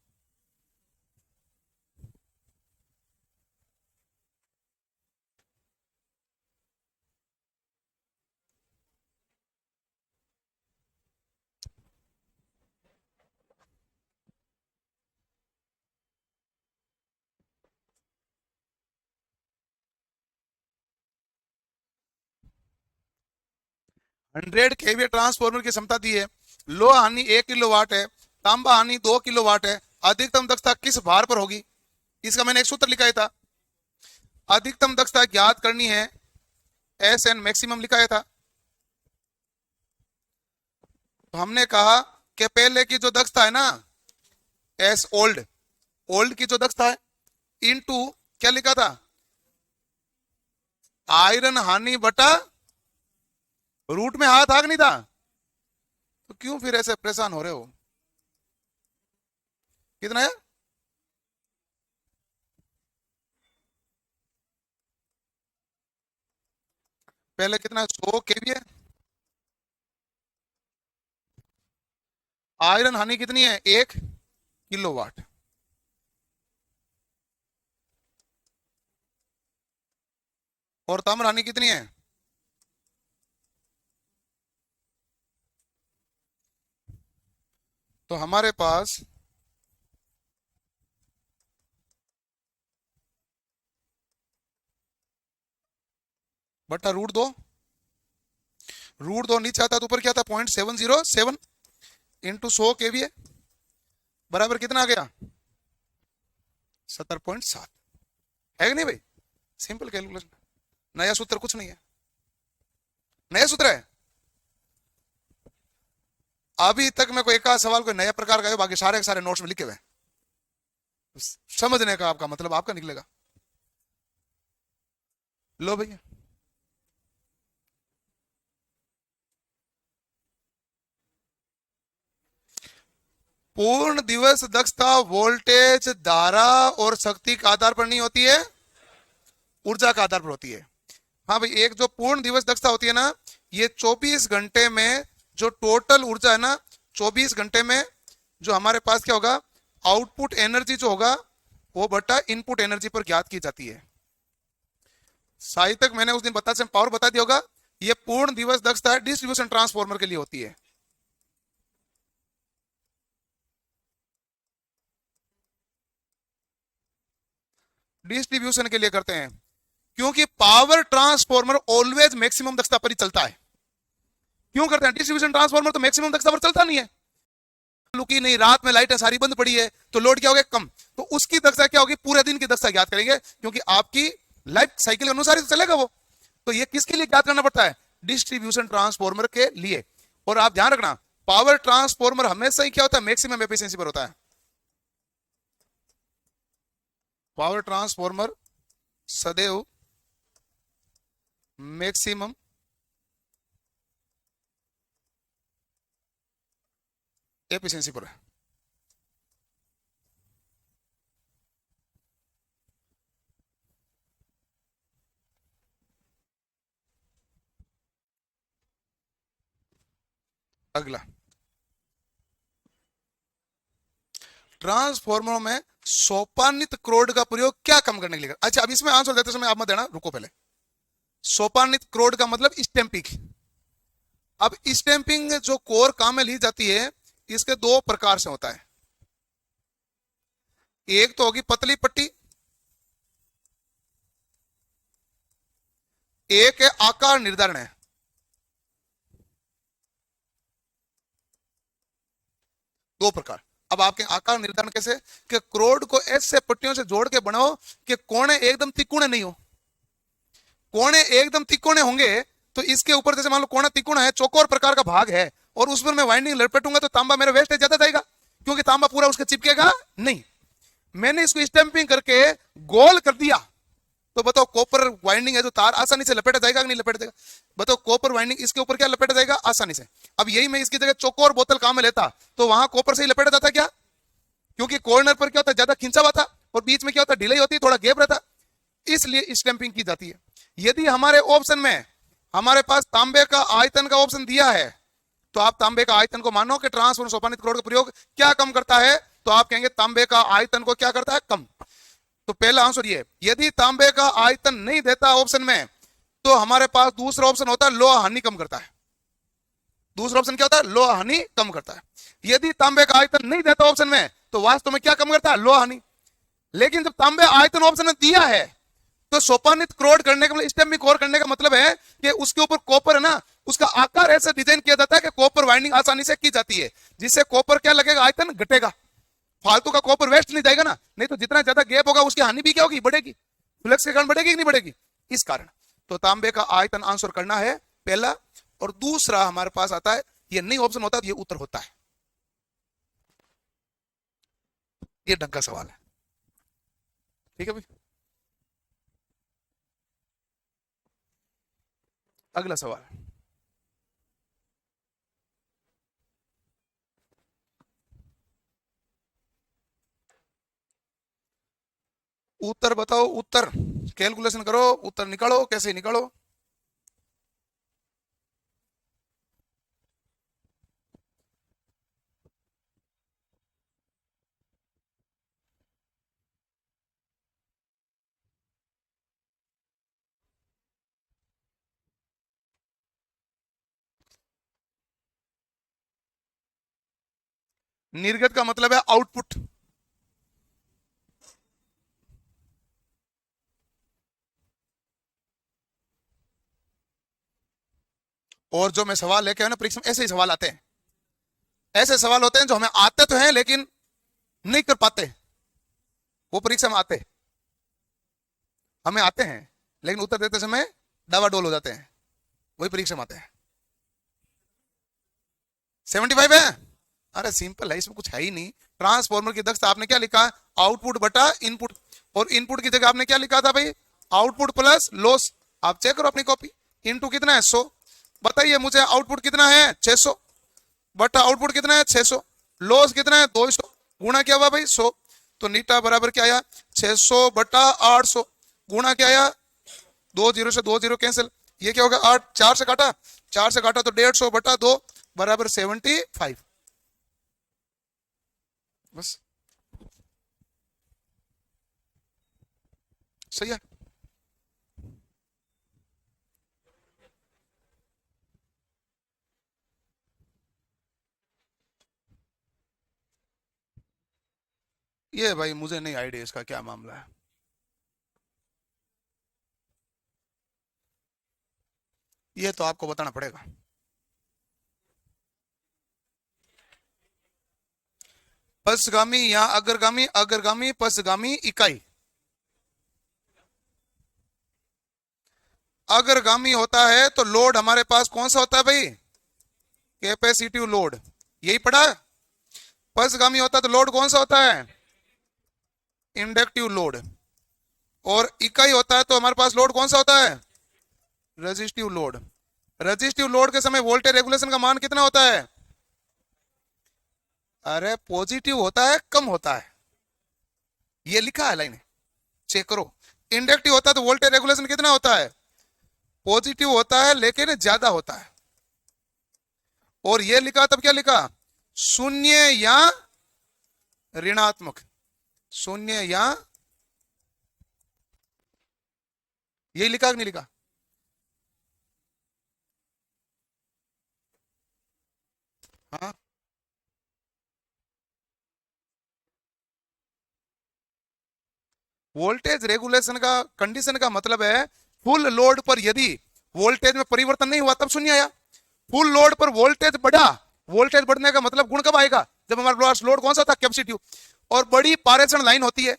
हंड्रेड केवीए ट्रांसफॉर्मर की क्षमता दी है, लो हानि 1 किलोवाट है, तांबा हानि 2 किलोवाट है, अधिकतम दक्षता किस भार पर होगी। इसका मैंने एक सूत्र लिखा था, अधिकतम दक्षता ज्ञात करनी है एस एन मैक्सिमम लिखा था। तो हमने कहा कि पहले की जो दक्षता है ना एस ओल्ड, ओल्ड की जो दक्षता है इनटू क्या लिखा था आयरन हानि बटा रूट में हाथ आग नहीं था। तो क्यों फिर ऐसे परेशान हो रहे हो। कितना है पहले कितना 100 केवीए, आयरन हानि कितनी है 1 किलोवाट, और ताम्र हानि कितनी है तो हमारे पास बटा रूट दो नीचे आता तो ऊपर क्या था 0.707 इंटू 100 केवीए बराबर कितना आ गया 70.7 है कि नहीं भाई। सिंपल कैलकुलेशन, नया सूत्र कुछ नहीं है, नया सूत्र है। अभी तक मैं कोई एक आध सवाल कोई नया प्रकार का है, बाकी सारे के सारे नोट्स में लिखे हुए हैं। समझने का आपका मतलब आपका निकलेगा। लो भैया पूर्ण दिवस दक्षता वोल्टेज, धारा और शक्ति के आधार पर नहीं होती है, ऊर्जा के आधार पर होती है। हाँ भाई, एक जो पूर्ण दिवस दक्षता होती है ना, ये 24 घंटे में जो टोटल ऊर्जा है ना, 24 घंटे में जो हमारे पास क्या होगा, आउटपुट एनर्जी जो होगा वो बटा इनपुट एनर्जी पर ज्ञात की जाती है। शायद तक मैंने उस दिन पावर बता दिया होगा। ये पूर्ण दिवस दक्षता डिस्ट्रीब्यूशन ट्रांसफॉर्मर के लिए होती है। डिस्ट्रीब्यूशन के लिए करते हैं, क्योंकि पावर ट्रांसफॉर्मर ऑलवेज मैक्सिमम दक्षता पर ही चलता है। क्यों करते हैं? डिस्ट्रीब्यूशन ट्रांसफॉर्मर तो मैक्सिमम दक्षता पर चलता नहीं है। लुकी नहीं, रात में लाइटें सारी बंद पड़ी है तो लोड क्या हो गया, कम। तो उसकी दक्षता क्या होगी, पूरे दिन की दक्षता ज्ञात करेंगे, क्योंकि आपकी लाइफ साइकिल के अनुसार ही तो चलेगा वो। तो ये किसके लिए ज्ञात करना पड़ता है? डिस्ट्रीब्यूशन ट्रांसफॉर्मर के लिए। और आप ध्यान रखना, पावर ट्रांसफॉर्मर हमेशा ही क्या होता है, मैक्सिमम एफिशिएंसी पर होता है। पावर ट्रांसफॉर्मर सदैव मैक्सिमम एफिशिएंसी पर है। अगला, ट्रांसफॉर्मरों में सोपानित क्रोड का प्रयोग क्या कम करने के लिए? अच्छा, अब इसमें आंसर देते समय आप मत देना, रुको पहले। सोपानित क्रोड का मतलब स्टैंपिंग। अब स्टैंपिंग जो कोर काम में ली जाती है, इसके दो प्रकार से होता है। एक तो होगी पतली पट्टी, एक है आकार निर्धारण है। दो प्रकार। अब आपके आकार निर्धारण कैसे, कि क्रोड को ऐसे पट्टियों से जोड़ के बनाओ कि कोने एकदम तिकोने नहीं हो। कोने एकदम तिकोने होंगे तो इसके ऊपर, जैसे मान लो कोना तिकोना है, चौकोर प्रकार का भाग है, और उस पर मैं वाइंडिंग लपेटूंगा तो तांबा मेरा वेस्टेज ज्यादा जाएगा, क्योंकि तांबा पूरा उसके चिपकेगा नहीं। मैंने इसको स्टैंपिंग करके गोल कर दिया, तो बताओ कॉपर वाइंडिंग है जो तार आसानी से लपेटा जाएगा कि नहीं लपेटा जाएगा? बताओ, कॉपर वाइंडिंग इसके ऊपर क्या लपेटा जाएगा? आसानी से। अब यही मैं इसकी जगह चौकोर बोतल काम में लेता तो वहां कॉपर से ही लपेटा जाता क्या? क्योंकि कॉर्नर पर क्या होता है, ज्यादा खिंचा हुआ था, और बीच में क्या होता है, ढिलाई होती है, थोड़ा गैप रहता, इसलिए स्टैंपिंग की जाती है। यदि हमारे ऑप्शन में हमारे पास तांबे का आयतन का ऑप्शन दिया है, तो आप तांबे का आयतन को मानो कि ट्रांसफॉर्मर सोपानित क्रोड का प्रयोग क्या कम करता है, तो आप कहेंगे तांबे का आयतन को क्या करता है, कम। तो पहला आंसर ये, यदि तांबे का आयतन नहीं देता ऑप्शन में, तो हमारे पास दूसरा ऑप्शन होता है लोहा हानि कम करता है। दूसरा ऑप्शन क्या होता है, लोहा हानि कम करता है। यदि तांबे का आयतन नहीं देता ऑप्शन में, तो वास्तव में क्या कम करता है, लोहा हानि। लेकिन जब तांबे आयतन ऑप्शन में दिया है, तो सोपानित क्रोड करने का मतलब, स्टैंपिंग कोर करने का मतलब है कि उसके ऊपर कॉपर है ना, उसका आकार ऐसे डिजाइन किया जाता है कि कॉपर वाइंडिंग आसानी से की जाती है, जिससे कॉपर क्या लगेगा, आयतन घटेगा, फालतू का कॉपर वेस्ट नहीं जाएगा ना। नहीं तो जितना ज्यादा गैप होगा उसकी हानि भी क्या होगी, बढ़ेगी, फ्लक्स के कारण बढ़ेगी कि नहीं बढ़ेगी, इस कारण। तो तांबे का आयतन आंसर करना है पहला। और दूसरा हमारे पास आता है, ये नहीं ऑप्शन होता तो ये उत्तर होता है। ये ढंग का सवाल है, ठीक है भाई। अगला सवाल, उत्तर बताओ, उत्तर कैलकुलेशन करो, उत्तर निकालो, कैसे निकालो। निर्गत का मतलब है आउटपुट, और जो मैं सवाल लेके आया ना परीक्षा में, ऐसे ही सवाल आते हैं। ऐसे सवाल होते हैं जो हमें आते तो हैं लेकिन नहीं कर पाते, वो परीक्षा में आते, हमें आते हैं लेकिन उत्तर देते समय डावाडोल हो जाते हैं, वही परीक्षा में आते हैं। 75 है? अरे सिंपल है, इसमें कुछ है ही नहीं। ट्रांसफॉर्मर की दक्षता आपने क्या लिखा, आउटपुट बटा इनपुट, और इनपुट की जगह आपने क्या लिखा था भाई, आउटपुट प्लस लॉस। आप चेक करो अपनी कॉपी, इनटू कितना है, 100। बताइए मुझे आउटपुट कितना है, 600, बटा आउटपुट कितना है, 600। लॉस कितना है 200, गुणा क्या हुआ भाई 100, तो नीटा बराबर क्या आया 600 बटा 800, गुणा क्या आया 2 0 से 2 0 कैंसिल, ये क्या होगा 8, 4 से काटा तो 150 बटा 2 बराबर 75, बस सही है। ये भाई मुझे नहीं आइडिया इसका क्या मामला है, ये तो आपको बताना पड़ेगा। पसगामी या अग्रगामी, अग्रगामी पसगामी इकाई, अग्रगामी होता है तो लोड हमारे पास कौन सा होता है भाई, कैपेसिटिव लोड, यही पढ़ा। पसगामी होता है तो लोड कौन सा होता है, इंडक्टिव लोड। और इकाई होता है तो हमारे पास लोड कौन सा होता है, रेजिस्टिव लोड। रेजिस्टिव लोड के समय वोल्टेज रेगुलेशन का मान कितना होता है, अरे पॉजिटिव होता है कम होता है, ये लिखा है लाइन, चेक करो। इंडक्टिव होता है तो वोल्टेज रेगुलेशन कितना होता है, पॉजिटिव होता है लेकिन ज्यादा होता है। और ये लिखा तब क्या लिखा, शून्य या ऋणात्मक, शून्य या, यही लिखा कि नहीं लिखा, हाँ। वोल्टेज रेगुलेशन का कंडीशन का मतलब है फुल लोड पर यदि वोल्टेज में परिवर्तन नहीं हुआ तब शून्य आया, फुल लोड पर वोल्टेज बढ़ा, वोल्टेज बढ़ने का मतलब गुण कब आएगा, जब हमारे पास लोड कौन सा था कैपेसिटिव। और बड़ी पारेषण लाइन होती है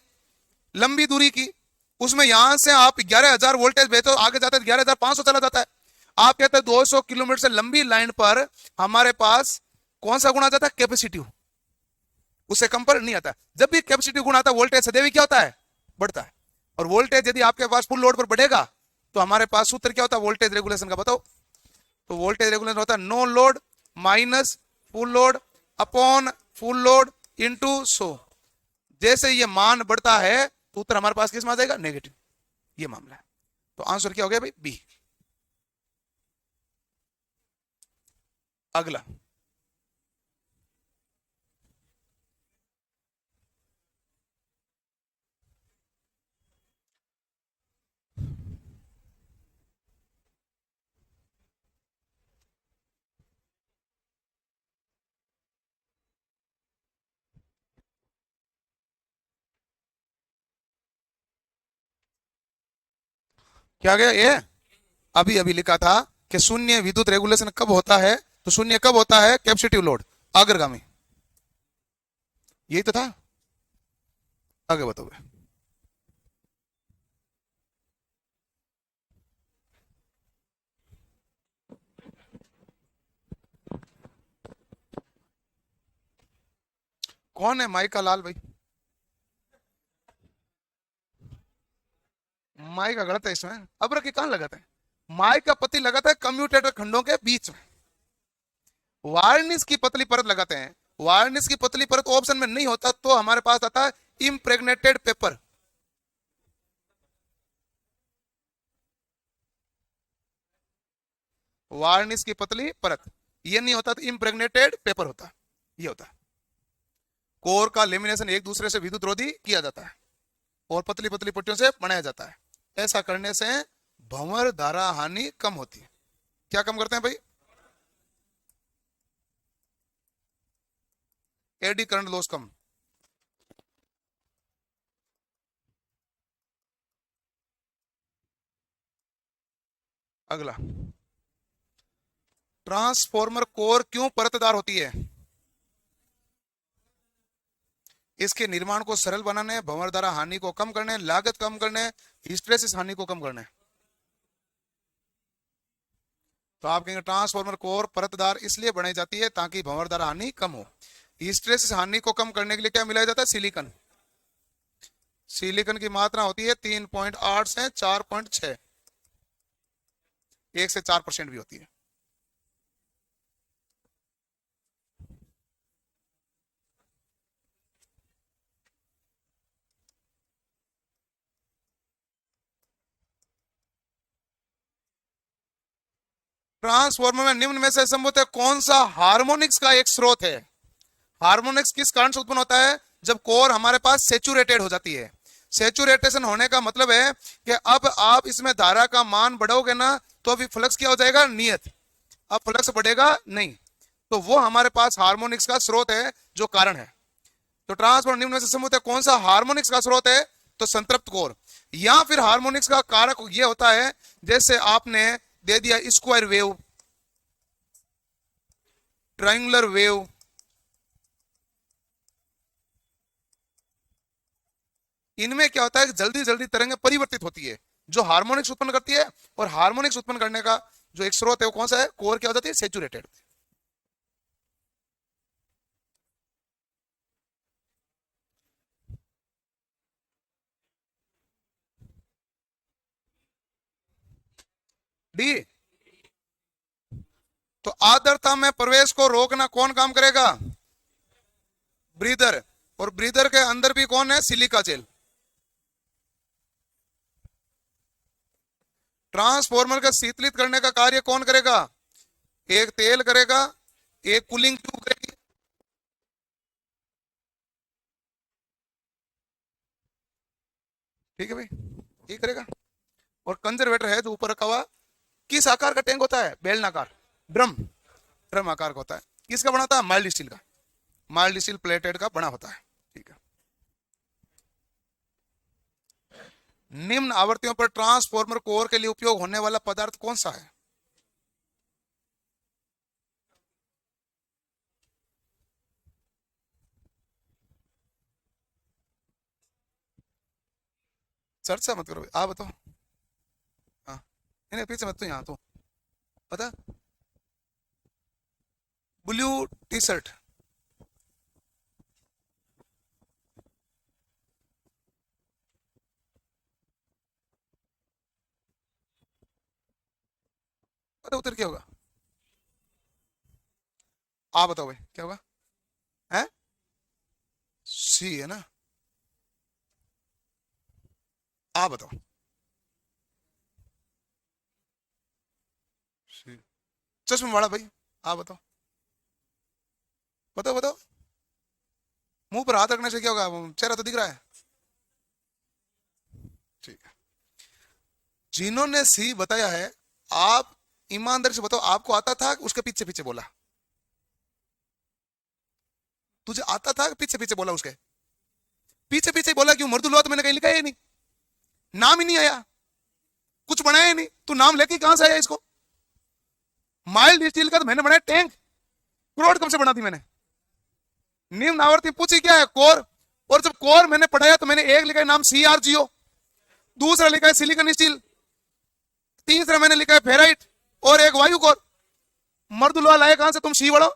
लंबी दूरी की, उसमें यहां से आप 11,000 वोल्टेज भेजो, आगे जाते 11,500 चला जाता है। आप कहते हैं 200 किलोमीटर से लंबी लाइन पर हमारे पास कौन सा गुण आ जाता है, कैपेसिटिव, उससे कम पर नहीं आता। जब भी कैपेसिटिव गुण आता है वोल्टेज सदैव क्या होता है, बढ़ता है। और वोल्टेज यदि आपके पास फुल लोड पर बढ़ेगा तो हमारे पास सूत्र क्या होता है वोल्टेज रेगुलेशन का, बताओ। तो वोल्टेज रेगुलेशन होता है no load minus full load upon full load into 100। जैसे ये मान बढ़ता है तो उत्तर हमारे पास किस में आ जाएगा, नेगेटिव, ये मामला है। तो आंसर क्या हो गया भाई, बी। अगला क्या गया ये, अभी अभी लिखा था कि शून्य विद्युत रेगुलेशन कब होता है, तो शून्य कब होता है, कैपेसिटिव लोड अग्रगामी, यही तो था। आगे बताओ। कौन है माई का लाल भाई, माई का गलत है इसमें, अब्र के कहां लगाते हैं, माई का पति लगाता है कम्यूटेटर खंडों के बीच में, वार्निश की पतली परत लगाते हैं। वार्निश की पतली परत ऑप्शन में नहीं होता तो हमारे पास आता है इम्प्रेग्नेटेड पेपर, वार्निश की पतली परत, ये नहीं होता तो इम्प्रेग्नेटेड पेपर होता, ये होता। कोर का लेमिनेशन एक दूसरे से विद्युत रोधी किया जाता है और पतली पतली पट्टियों से बनाया जाता है। ऐसा करने से भंवर धारा हानि कम होती है। क्या कम करते हैं भाई, एडी करंट लॉस कम। अगला, ट्रांसफॉर्मर कोर क्यों परतदार होती है, इसके निर्माण को सरल बनाने, भंवर धारा हानि को कम करने, लागत कम करने, हिस्ट्रेसिस हानि को कम करने। तो आप कहेंगे ट्रांसफॉर्मर कोर परतदार इसलिए बनाई जाती है ताकि भंवर धारा हानि कम हो। हिस्ट्रेसिस हानि को कम करने के लिए क्या मिलाया जाता है, सिलिकॉन। सिलिकॉन की मात्रा होती है 3.8 से 4.6, 1 से 4% भी होती है। ट्रांसफॉर्मर में निम्न में से संभवतः कौन सा हार्मोनिक्स का एक स्रोत है? हार्मोनिक्स किस कारण से उत्पन्न होता है? जब कोर हमारे पास सेचुरेटेड हो जाती है। सेचुरेटेशन होने का मतलब है कि अब आप इसमें धारा का मान बढ़ाओगे ना तो अभी फ्लक्स क्या हो जाएगा? नियत। अब फ्लक्स बढ़ेगा नहीं, तो वो हमारे पास हार्मोनिक्स का स्रोत है जो कारण है। तो ट्रांसफॉर्मर निम्न में से संभवतः कौन सा हार्मोनिक्स का स्रोत है? तो संतृप्त कोर। या फिर हार्मोनिक्स का कारक ये होता है जैसे आपने दे दिया स्क्वायर वेव, ट्रायंगुलर वेव, इनमें क्या होता है कि जल्दी जल्दी तरंगें परिवर्तित होती है जो हार्मोनिक्स उत्पन्न करती है। और हार्मोनिक्स उत्पन्न करने का जो एक स्रोत है वो कौन सा है? कोर क्या हो जाती है? सेचुरेटेड। डी। तो आर्द्रता में प्रवेश को रोकना कौन काम करेगा? ब्रीदर। और ब्रीदर के अंदर भी कौन है? Silica gel. ट्रांसफॉर्मर का शीतलित करने का कार्य कौन करेगा? एक तेल करेगा, एक कूलिंग ट्यूब करेगी। ठीक है भाई, ये करेगा। और कंजर्वेटर है जो ऊपर रखा हुआ, किस आकार का टैंक होता है? बेलनाकार। ड्रम। ड्रम आकार का होता है। किसका बना होता है? माइल्ड स्टील का। माइल्ड स्टील प्लेटेड का बना होता है। ठीक है। निम्न आवृत्तियों पर ट्रांसफॉर्मर कोर के लिए उपयोग होने वाला पदार्थ कौन सा है? चर्चा मत करो, आप बताओ। हाँ, नहीं पीछे मत, तो यहाँ तो पता। Blue T shirt. पता उधर क्या होगा? आप बताओ भाई क्या होगा? है सी है ना? आप बताओ। सी। चश्मे वाला भाई, आप बताओ। बताओ बताओ। मुंह पर हाथ रखने से क्या होगा? चेहरा तो दिख रहा है। ठीक है। जिन्होंने सी बताया है, आप ईमानदारी से बताओ, आपको आता था कि उसके पीछे पीछे बोला? तुझे आता था कि पीछे पीछे बोला? उसके पीछे पीछे बोला। क्यों? मर्दुल तो मैंने कहीं लिखा ही नहीं, नाम ही नहीं आया, कुछ बनाया ही नहीं। तू नाम लेके कहां से आया इसको? माइल्ड स्टील का तो मैंने बनाया टैंक, करोड़ कब से बना दी मैंने? निम्न आवृत्ति पूछी क्या है? कोर। और जब कोर मैंने पढ़ाया तो मैंने एक लिखा है नाम CrGO, दूसरा लिखा है सिलिकॉन स्टील, तीसरा मैंने लिखा है फेराइट, और एक वायु कोर। मर्दुलवा लाए कहां से तुम? सी बड़ो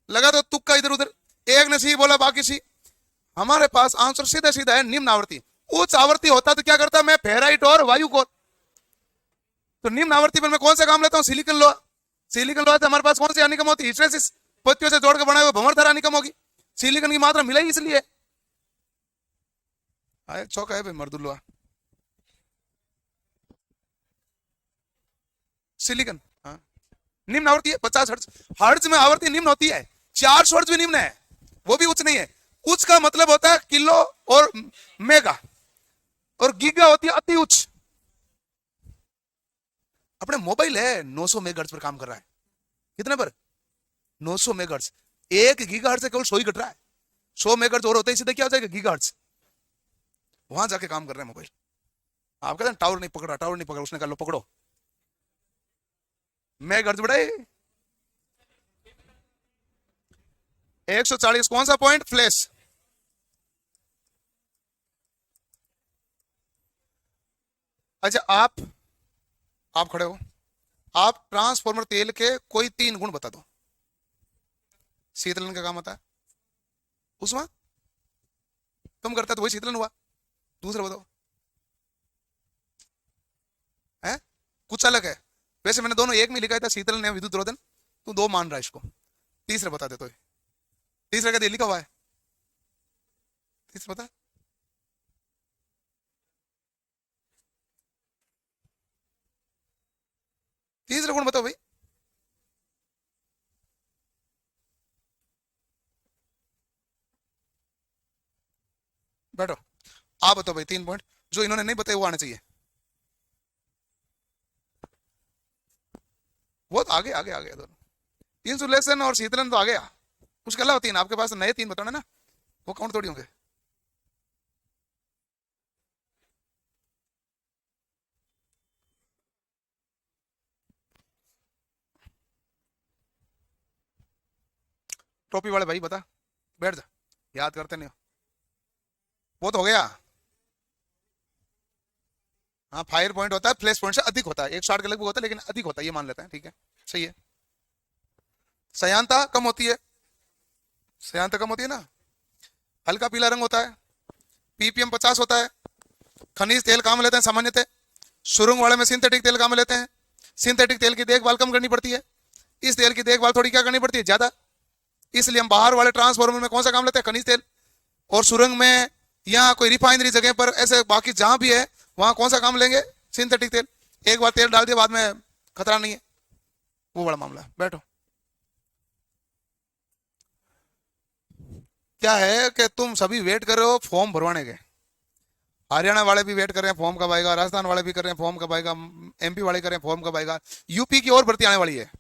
लगा तो तुक्का इधर उधर, एक ने सी बोला बाकी सी। हमारे पास आंसर सीधा सीधा है निम्न आवृत्ति। उच्च आवृत्ति होता तो क्या करता? मैं फेराइट और वायु कोर। तो निम्न आवृत्ति पर मैं कौन सा काम लेता हूं? सिलिकॉन लोहा। सिलिकॉन लोहा से हमारे पास कौन सी हानि कम होती है? हिस्टेरेसिस। पत्तियों से जोड़कर बनाए हुए भंवर हानि कम होगी। सिलिकॉन की मात्रा मिला ही इसलिए। चौका है भाई मर्दुल लोहा। सिलिकॉन। हाँ। निम्न आवृत्ति है 50 हर्ट्ज। हर्ट्ज में आवृत्ति निम्न होती है। 400 हर्ट्ज भी निम्न है, वो भी उच्च नहीं है। उच्च का मतलब होता है किलो और मेगा, और गीगा होती है अति उच्च। अपने मोबाइल है 900 मेगाहर्ट्ज पर काम कर रहा है। कितने पर? 900 मेगाहर्ट्ज। 1 गीगाहर्ट्ज से केवल 100 ही घट रहा है। 100 मेगाहर्ट्ज और होते ही सीधे क्या हो जाएगा? गीगाहर्ट्ज। वहां जाके काम कर रहे हैं मोबाइल। आप कहते हैं टावर नहीं पकड़ा, टावर नहीं पकड़ा, उसने कहा लो पकड़ो। मेगाहर्ट्ज बढ़ाए। 140 कौन सा पॉइंट? फ्लैश। अच्छा, आप खड़े हो, आप ट्रांसफॉर्मर तेल के कोई 3 गुण बता दो। शीतलन का काम होता है, उसमें कम करता है तो वही शीतलन हुआ। दूसरा बताओ। है कुछ अलग है? वैसे मैंने दोनों एक में लिखा था, शीतलन या विद्युत रोधन। तू दो मान रहा है इसको। तीसरा बता दे तो। तीसरा क्या लिखा हुआ है? तीसरा बता। तीसरा गुण बताओ भाई। बैठो, आप बताओ भाई 3 पॉइंट जो इन्होंने नहीं बताए वो आने चाहिए। बहुत आगे आगे आगे दोनों। इंसुलेशन और शीतलन तो आ गया, उसके अलावा 3 आपके पास नए 3 बताना ना, वो काउंट थोड़ी होंगे। टोपी वाले भाई बता, बैठ जा, याद करते नहीं हो। वो तो हो गया। हाँ, फायर पॉइंट होता है, फ्लैश पॉइंट से अधिक होता है, 160 के लगभग होता है, लेकिन अधिक होता है ये मान लेते हैं, ठीक है, सही है। सयांता कम होती है, सयांता कम होती है ना। हल्का पीला रंग होता है, पीपीएम 50 होता है। खनिज तेल काम में लेते हैं सामान्यतः, सुरंग वाले में सिंथेटिक तेल काम में लेते हैं। सिंथेटिक तेल की देखभाल कम करनी पड़ती है, इस तेल की देखभाल थोड़ी क्या करनी पड़ती है, ज्यादा। इसलिए हम बाहर वाले ट्रांसफॉर्मर में कौन सा काम लेते हैं, खनिज तेल। और सुरंग में या कोई रिफाइनरी जगह पर ऐसे बाकी जहां भी है वहां कौन सा काम लेंगे, सिंथेटिक तेल। एक बार तेल डाल दिया बाद में खतरा नहीं है, वो बड़ा मामला है। बैठो। क्या है कि तुम सभी वेट कर रहे हो फॉर्म भरवाने के, हरियाणा वाले भी वेट कर रहे हैं फॉर्म कब आएगा, राजस्थान वाले भी कर रहे हैं फॉर्म कब आएगा, एमपी वाले कर रहे हैं फॉर्म कब आएगा, यूपी की और भर्ती आने वाली है।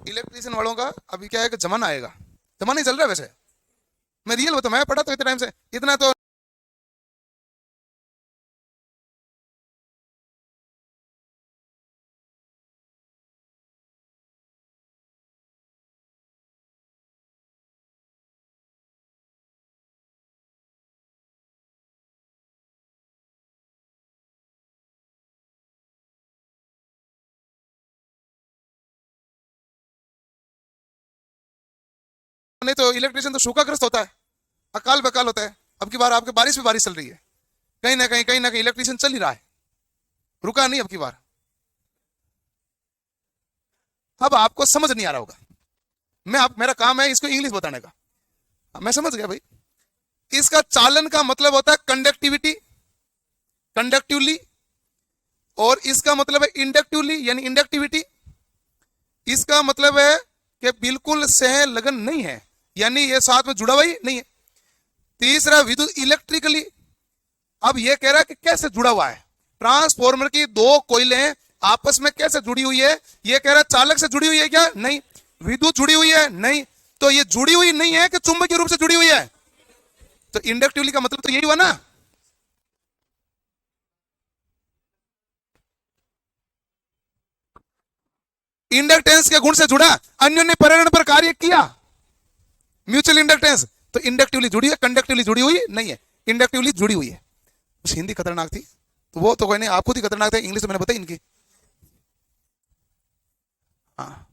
इलेक्ट्रीशियन वालों का अभी क्या है कि जमाना आएगा, जमाना ही चल रहा है वैसे। मैं रियल बताऊं, मैं पढ़ा तो इतने टाइम से, इतना तो नहीं, तो इलेक्ट्रिशियन तो सूखाग्रस्त होता है, अकाल बकाल होता है। अब की बार आपके बारिश भी बारिश चल रही है, कहीं ना कहीं इलेक्ट्रिशियन चल ही रहा है, रुका नहीं अब की बार। अब आपको समझ नहीं आ रहा होगा, मेरा काम है इसको इंग्लिश बताने का। मैं समझ गया भाई। इसका चालन का मतलब होता है कंडक्टिविटी, कंडक्टिवली। और इसका मतलब है इंडक्टिवली यानी इंडक्टिविटी। इसका मतलब है कि बिल्कुल सह लगन नहीं है, यानी ये साथ में जुड़ा हुआ ही नहीं है। तीसरा विद्युत इलेक्ट्रिकली। अब ये कह रहा है कि कैसे जुड़ा हुआ है, ट्रांसफॉर्मर की 2 कोयलें आपस में कैसे जुड़ी हुई है। ये कह रहा है चालक से जुड़ी हुई है क्या, नहीं। विद्युत जुड़ी हुई है, नहीं। तो ये जुड़ी हुई नहीं है कि चुंबकीय रूप से जुड़ी हुई है, तो इंडक्टिवली का मतलब तो यही हुआ ना। इंडक्टेंस के गुण से जुड़ा, अन्योन्य प्रेरण पर कार्य किया, म्यूचुअल इंडक्टेंस। तो इंडक्टिवली जुड़ी है, कंडक्टिवली जुड़ी हुई नहीं है, इंडक्टिवली जुड़ी हुई है। उस हिंदी खतरनाक थी तो वो तो कोई नहीं, आप खुद ही खतरनाक थे, इंग्लिश तो मैंने बताई इनकी। हाँ,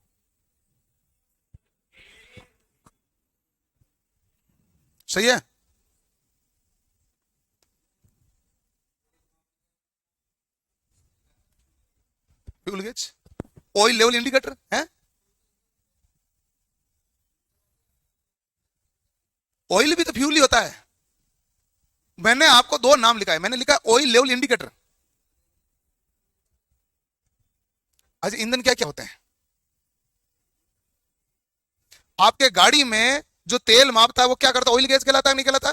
सही है। Fuel gauge, oil level indicator है। ऑयल भी तो फ्यूल ही होता है। मैंने आपको 2 नाम लिखा है, मैंने लिखा ऑयल लेवल इंडिकेटर। अच्छा, ईंधन क्या क्या होते हैं। आपके गाड़ी में जो तेल मापता है वो क्या करता है, ऑयल गेज कहलाता है, नहीं कहलाता,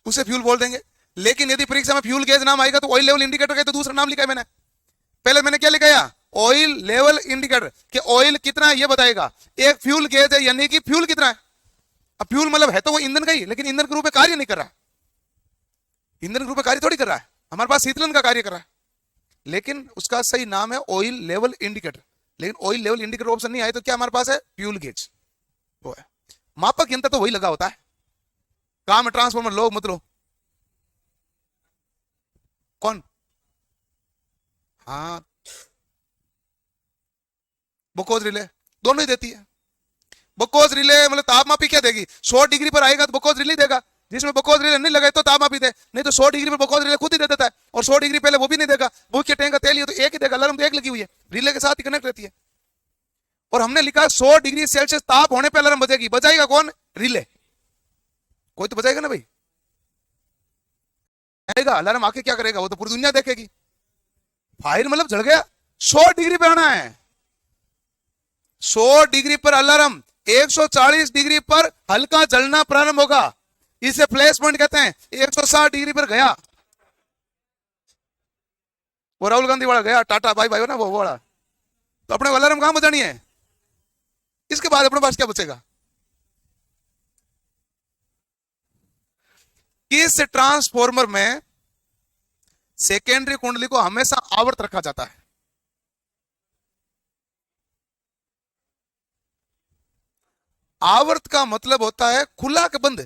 उसे फ्यूल बोल देंगे। लेकिन यदि परीक्षा में फ्यूल गेज नाम आएगा तो ऑयल लेवल इंडिकेटर का तो दूसरा नाम लिखा है मैंने। पहले मैंने क्या लिखा है, ऑयल लेवल इंडिकेटर, कि ऑयल कितना है ये बताएगा। एक फ्यूल गेज है यानी कि फ्यूल कितना है। अब फ्यूल मतलब है तो वो ईंधन का ही, लेकिन ईंधन के रूप में कार्य नहीं कर रहा, ईंधन के रूप में कार्य थोड़ी कर रहा है, हमारे पास शीतलन का कार्य कर रहा है। लेकिन उसका सही नाम है ऑयल लेवल इंडिकेटर। लेकिन ऑयल लेवल इंडिकेटर ऑप्शन नहीं आए तो क्या हमारे पास है, फ्यूल गेज, वो है। मापक यंत्र तो वही लगा होता है, काम है ट्रांसफॉर्मर लो मत लो। कौन, हाँ, बकोज रिले दोनों ही देती है। बकोज रिले मतलब तापमापी क्या देगी, 100 डिग्री पर आएगा तो बकोज रिले देगा, जिसमें बकोज रिले नहीं लगे तो तापमापी दे, नहीं तो 100 डिग्री पर बकोज रिले खुद ही दे देता है। और 100 डिग्री पहले वो भी नहीं देगा, वो के टैंक का तेल ही तो एक ही देगा, अलार्म तो एक लगी हुई है, रिले के साथ ही कनेक्ट रहती है। और हमने लिखा 100 डिग्री सेल्सियस ताप होने पर अलार्म बजेगी, बजाएगा कौन, रिले, कोई तो बजाएगा ना भाई। आएगा अलार्म आके क्या करेगा, वो तो पूरी दुनिया देखेगी। फायर मतलब जल गया, 100 डिग्री पे आना है, 100 डिग्री पर अलार्म, 140 डिग्री पर हल्का जलना प्रारंभ होगा, इसे फ्लैश पॉइंट कहते हैं। 160 डिग्री पर गया, वो राहुल गांधी वाला गया, टाटा बाय बाय हो ना, वो वाला, तो अपने को अलार्म कहां बजानी है, इसके बाद अपने पास क्या बचेगा। किस ट्रांसफॉर्मर में सेकेंडरी कुंडली को हमेशा आवर्त रखा जाता है। आवर्त का मतलब होता है खुला के बंद।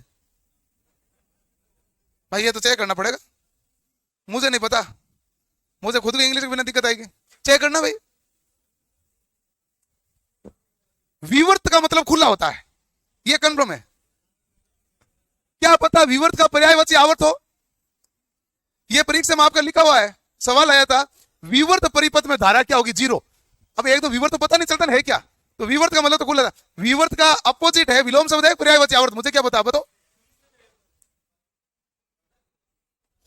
भाई ये तो चेक करना पड़ेगा, मुझे नहीं पता, मुझे खुद को इंग्लिश में बिना दिक्कत आएगी, चेक करना भाई। विवर्त का मतलब खुला होता है, ये कंफर्म है। क्या पता विवर्त का पर्यायवाची आवर्त हो। ये परीक्षा में आपका लिखा हुआ है, सवाल आया था विवर्त परिपथ में धारा क्या होगी, 0। अब एक तो विवर्त तो पता नहीं चलता है क्या, तो विवर्त का मतलब तो खुला था। विवर्त का अपोजिट है विलोम शब्द है पर्यायवाची आवर्त, मुझे क्या बता बताओ,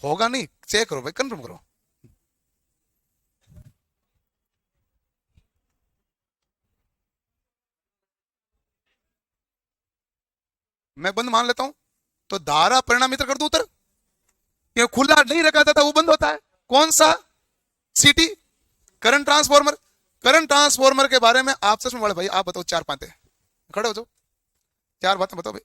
होगा नहीं, चेक करो भाई, कंफर्म करो। मैं बंद मान लेता हूं, तो धारा परिणामित कर दूं उतर, ये खुला नहीं रखा था वो बंद होता है। कौन सा, सीटी, करंट ट्रांसफॉर्मर। करंट ट्रांसफॉर्मर के बारे में आप सच में बड़े भाई आप बताओ, 4 बातें, खड़े हो जाओ, 4 बातें बताओ भाई।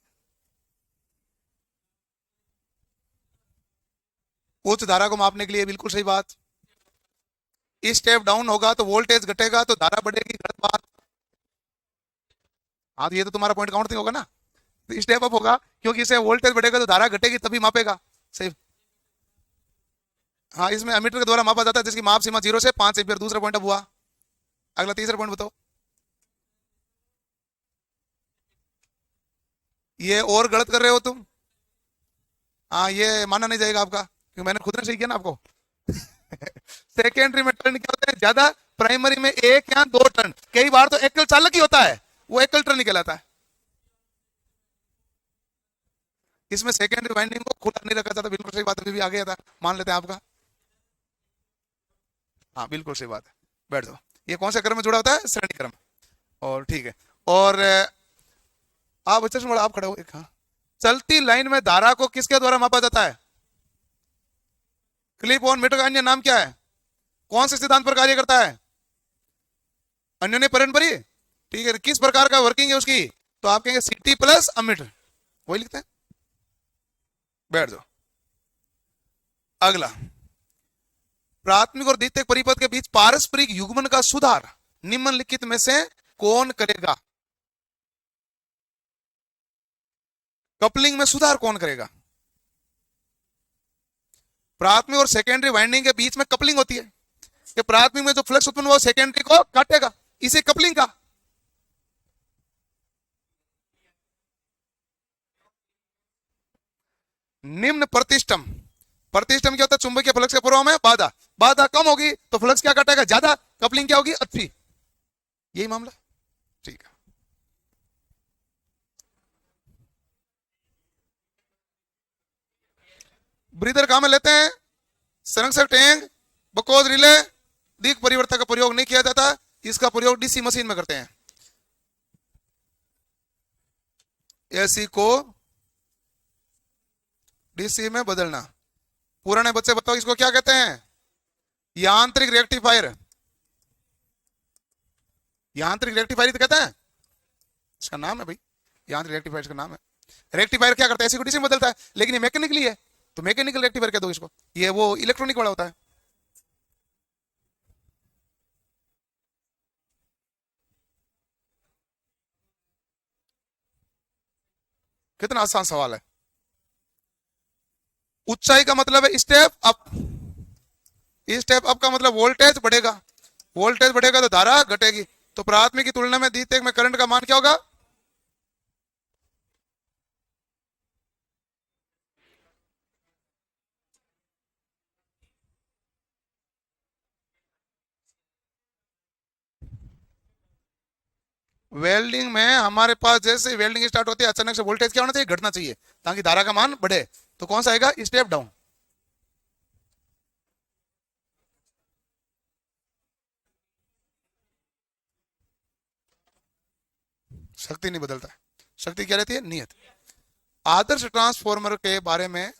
उच्च धारा को मापने के लिए, बिल्कुल सही बात। स्टेप डाउन होगा तो वोल्टेज घटेगा तो धारा बढ़ेगी, गलत बात। हाँ तो ये तो तुम्हारा पॉइंट काउंट नहीं होगा ना, तो स्टेप अप होगा क्योंकि इसे वोल्टेज बढ़ेगा तो धारा घटेगी तभी मापेगा, सही। हाँ इसमें एमीटर के द्वारा मापा जाता है जिसकी माप सीमा 0 से 5 एम्पियर, दूसरा पॉइंट अब हुआ। अगला तीसरा पॉइंट बताओ। ये और गलत कर रहे हो तुम, हाँ ये माना नहीं जाएगा आपका, क्योंकि मैंने खुद ने सही किया ना आपको। सेकेंडरी में टर्न क्या होते हैं ज्यादा, प्राइमरी में 1 या 2 टर्न, कई बार तो एकल चालक ही होता है, वो एकल टर्न कहलाता है। इसमें सेकेंडरी वाइंडिंग को खुला नहीं रखा जाता, बिल्कुल सही बात, अभी भी आ गया था, मान लेते हैं आपका। हाँ बिल्कुल सही बात है, बैठ जाओ। ये कौन से क्रम में जुड़ा होता है, श्रेणी क्रम, और ठीक है। और आप बच्चे से आप खड़े हो एक, हाँ। चलती लाइन में धारा को किसके द्वारा मापा जाता है, क्लिप ऑन मीटर का अन्य नाम क्या है, कौन से सिद्धांत पर कार्य करता है, अन्योन्य परस्परी, ठीक है। किस प्रकार का वर्किंग है उसकी, तो आप कहेंगे सीटी प्लस अमीटर, वही लिखते हैं, बैठ जाओ। अगला, प्राथमिक और द्वितीयक परिपथ के बीच पारस्परिक युग्मन का सुधार निम्नलिखित में से कौन करेगा, कपलिंग में सुधार कौन करेगा। प्राथमिक और सेकेंडरी वाइंडिंग के बीच में कपलिंग होती है, कि प्राथमिक में जो फ्लक्स उत्पन्न हुआ सेकेंडरी को काटेगा, इसे कपलिंग का। निम्न प्रतिष्ठम, प्रतिष्ठम क्या होता है, चुंबकीय फ्लक्स के प्रभाव में बाधा, बाधा कम होगी तो फ्लक्स क्या काटेगा ज्यादा, कपलिंग क्या होगी अच्छी, यही मामला, ठीक है। ब्रीदर कहां में लेते हैं, संरक्षक टैंक, बकोज रिले, दिक परिवर्तक का प्रयोग नहीं किया जाता, इसका प्रयोग डीसी मशीन में करते हैं। एसी को डीसी में बदलना, पुराने बच्चे बताओ इसको क्या कहते हैं, यांत्रिक रेक्टिफायर, यांत्रिक रेक्टिफायर तो कहते हैं, इसका नाम है भाई, यांत्रिक रेक्टिफायर का नाम है। रेक्टिफायर क्या करता है, एसी को डीसी में बदलता है, लेकिन ये मैकेनिकली है तो मैकेनिकल रेक्टिफायर कह दो इसको, ये वो इलेक्ट्रॉनिक वाला होता है। कितना आसान सवाल है। ऊंचाई का मतलब है स्टेप अप, स्टेप अप का मतलब वोल्टेज बढ़ेगा, वोल्टेज बढ़ेगा तो धारा घटेगी, तो प्राथमिक की तुलना में द्वितीयक में करंट का मान क्या होगा, वेल्डिंग में हमारे पास जैसे वेल्डिंग स्टार्ट होती है अचानक से वोल्टेज क्या होना चाहिए, घटना चाहिए ताकि धारा का मान बढ़े, तो कौन सा आएगा, स्टेप डाउन। शक्ति नहीं बदलता है, शक्ति क्या रहती है, नियत। आदर्श ट्रांसफॉर्मर के बारे में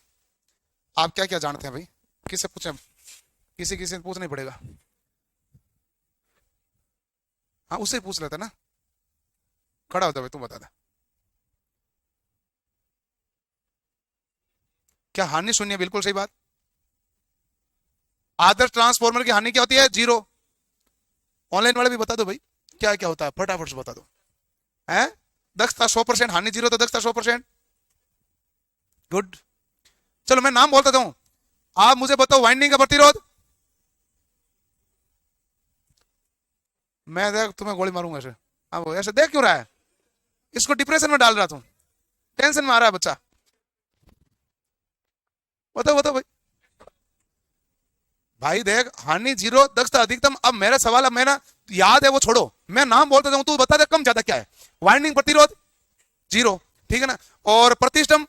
आप क्या क्या जानते हैं भाई? किससे पूछें? किसी किसी से पूछना ही पड़ेगा। हाँ उससे ही पूछ लेते ना, खड़ा होता भाई, तू बता दे। क्या हानि शून्य है? बिल्कुल सही बात। आदर्श ट्रांसफॉर्मर की हानि क्या होती है? जीरो। ऑनलाइन वाले भी बता दो भाई, क्या क्या होता है, फटाफट से बता दो। है दक्षता 100%, हानि जीरो, तो दक्षता 100%। गुड। चलो मैं नाम बोलता हूं, आप मुझे बताओ वाइंडिंग का प्रतिरोध। मैं देख तुम्हें गोली मारूंगा ऐसे। अब ऐसे देख क्यों रहा है? इसको डिप्रेशन में डाल रहा तू, टेंशन में आ रहा है बच्चा। बताओ बताओ भाई। भाई देख, हानि जीरो, दक्षता अधिकतम। अब मेरा सवाल, अब मेरा याद है वो छोड़ो, मैं नाम बोलता हूं, तू बता दे कम ज्यादा क्या है। वाइंडिंग प्रतिरोध जीरो, ठीक है ना। और प्रतिष्ठम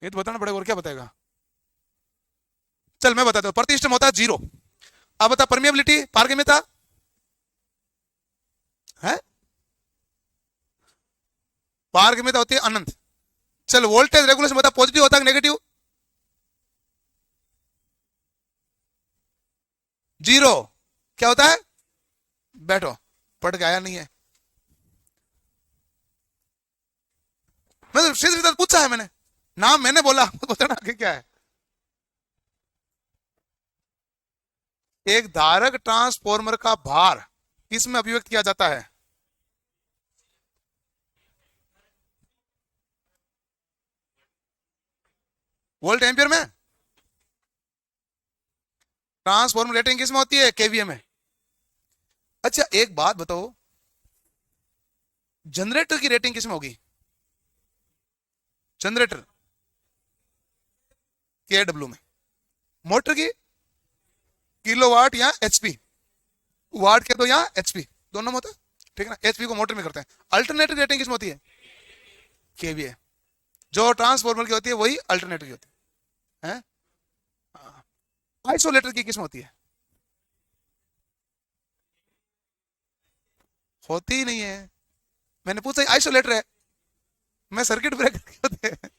ये तो बताना पड़ेगा, और क्या बताएगा? चल मैं बताता हूं, प्रतिष्ठम होता है जीरो। अब बता परमिएबिलिटी, पारगम्यता है, पारगम्यता होती है अनंत। चल वोल्टेज रेगुलेशन बता, पॉजिटिव होता है नेगेटिव? जीरो। क्या होता है? बैठो, पढ़ के आया नहीं है। मैं तो सीधे सीधे पूछा है मैंने, नाम मैंने बोला, बताना आगे क्या है। एक धारक ट्रांसफॉर्मर का भार किस में अभिव्यक्त किया जाता है? वोल्ट एम्पियर में। ट्रांसफॉर्मर रेटिंग किस में होती है? केवीए में। अच्छा एक बात बताओ, जनरेटर की रेटिंग किस में होगी? जनरेटर केडब्ल्यू में। मोटर की किलोवाट या एचपी, वाट के दो या एचपी, दोनों में होता है, ठीक है ना। एचपी को मोटर में करते हैं। अल्टरनेटिव रेटिंग किस में होती है? केवीए। जो ट्रांसफॉर्मर की होती है वही अल्टरनेटिव की होती है। आइसोलेटर की किस में होती है? होती ही नहीं है, मैंने पूछा आइसोलेटर है, मैं सर्किट ब्रेकर की होती है।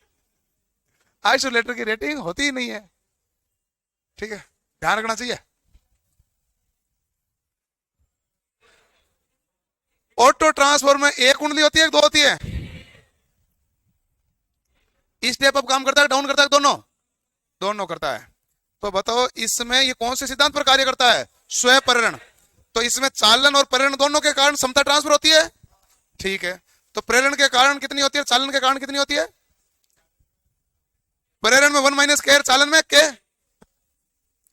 आइसोलेटर की रेटिंग होती ही नहीं है, ठीक है, ध्यान रखना चाहिए। ऑटो ट्रांसफॉर्मर में एक कुंडली होती है, एक दो होती है? स्टेप अप काम करता है, डाउन करता है, दोनों? दोनों करता है। तो बताओ इसमें ये कौन से सिद्धांत पर कार्य करता है? स्वयं प्रेरण। तो इसमें चालन और प्रेरण दोनों के कारण समता ट्रांसफर होती है, ठीक है। तो प्रेरण के कारण कितनी होती है, चालन के कारण कितनी होती है? प्रेरण में 1 - k, चालन में k।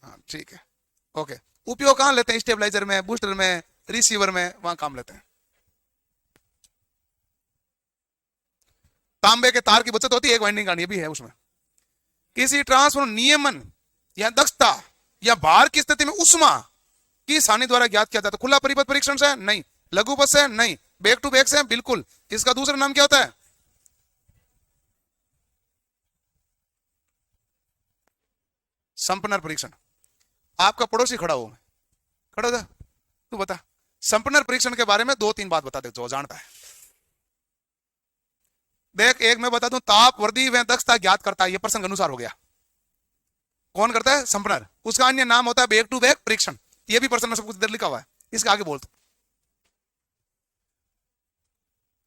हाँ ठीक है, ओके। उपयोग कहां लेते हैं? स्टेबलाइजर में, बूस्टर में, रिसीवर में, वहां काम लेते हैं। तांबे के तार की बचत होती है, एक वाइंडिंग का, ये भी है उसमें। किसी ट्रांसफॉर्मर नियमन या दक्षता या भार की स्थिति में उष्मा की हानि द्वारा ज्ञात किया जाता है। खुला परिपथ परीक्षण से? नहीं। लघुपथ से? नहीं। बैक टू बैक से? बिल्कुल। इसका दूसरा नाम क्या होता है? संपनर परीक्षण। आपका पड़ोसी खड़ा हो, खड़ा था, तू बता संपनर परीक्षण के बारे में दो तीन बात बता दे जो जानता है। देख एक मैं बता दूं, ताप वर्दी व दक्षता ज्ञात करता है, ये प्रसंग अनुसार हो गया। कौन करता है? संपनर। उसका अन्य नाम होता है बैक टू बैक परीक्षण, ये भी प्रसंग में सब कुछ इधर लिखा हुआ है। इसके आगे बोल।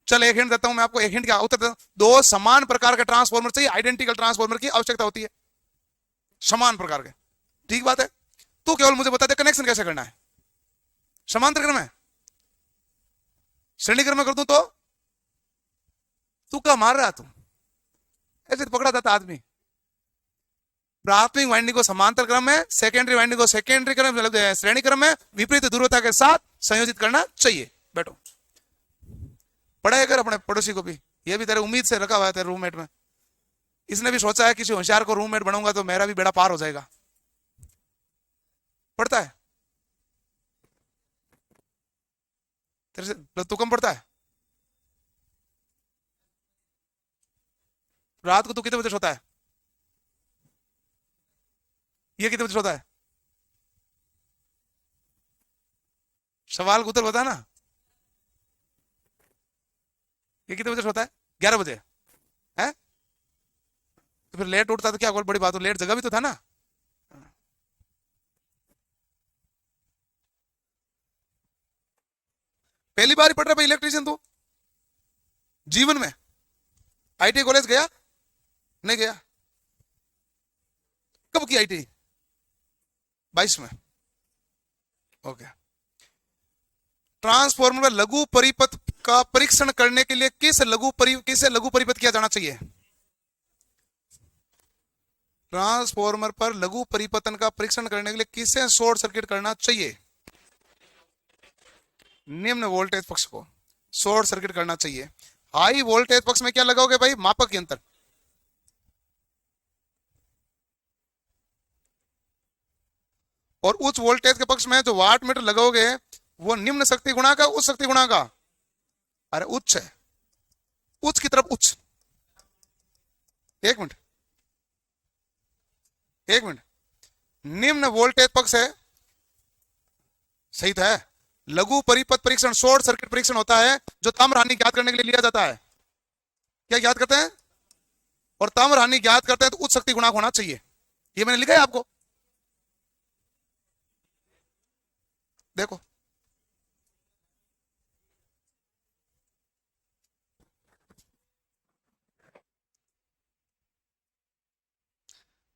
चल एक हिंट देता हूं मैं आपको, एक हिंट क्या उत्तर देता हूं। दो समान प्रकार के ट्रांसफॉर्मर चाहिए, आइडेंटिकल ट्रांसफॉर्मर की आवश्यकता होती है, समान प्रकार के, ठीक बात है। तू केवल मुझे बता दे कनेक्शन कैसे करना है। समांतर क्रम है, श्रेणी क्रम में कर दूं तो? तू क्या मार रहा, तू ऐसे तो पकड़ा जाता आदमी। प्राथमिक वाइंडिंग को समांतर क्रम में, सेकेंडरी वाइंडिंग को सेकेंडरी क्रम मतलब श्रेणी क्रम में विपरीत ध्रुवता के साथ संयोजित करना चाहिए। बैठो, पढ़ाई कर अपने पड़ोसी को भी, ये भी तेरे उम्मीद से रखा हुआ है तेरे रूममेट में। इसने भी सोचा है किसी होशियार को रूममेट बनूंगा तो मेरा भी बेड़ा पार हो जाएगा। पढ़ता है तेरे से, तू कम पढ़ता है? रात को तू कितने बजे सोता है? ये कितने बजे सोता है? सवाल को उत्तर बता ना। ये कितने बजे सोता है? 11 बजे है? तो फिर लेट उठता तो क्या बड़ी बात हो, लेट जगह भी तो था ना। पहली बार ही पढ़ रहा भाई इलेक्ट्रीशियन तो जीवन में। आईटी कॉलेज गया? नहीं गया। कब की आईटी? 22 में। ओके। ट्रांसफॉर्मर में लघु परिपथ का परीक्षण करने के लिए किसे लघु परिपथ किया जाना चाहिए? ट्रांसफॉर्मर पर लघु परिपतन का परीक्षण करने के लिए किसे शॉर्ट सर्किट करना चाहिए? निम्न वोल्टेज पक्ष को शॉर्ट सर्किट करना चाहिए। हाई वोल्टेज पक्ष में क्या लगाओगे भाई? मापक के अंतर। और उच्च वोल्टेज के पक्ष में जो वाट मीटर लगाओगे वो निम्न शक्ति गुणा का उच्च शक्ति गुणा का? अरे उच्च है, उच्च की तरफ उच्च। एक मिनट, एक मिनट। निम्न वोल्टेज पक्ष है, सही तो है। लघु परिपथ परीक्षण शॉर्ट सर्किट परीक्षण होता है जो ताम्र हानि ज्ञात करने के लिए लिया जाता है। क्या ज्ञात करते हैं? और ताम्र हानि ज्ञात करते हैं तो उच्च शक्ति गुणांक होना चाहिए। ये मैंने लिखा है आपको, देखो।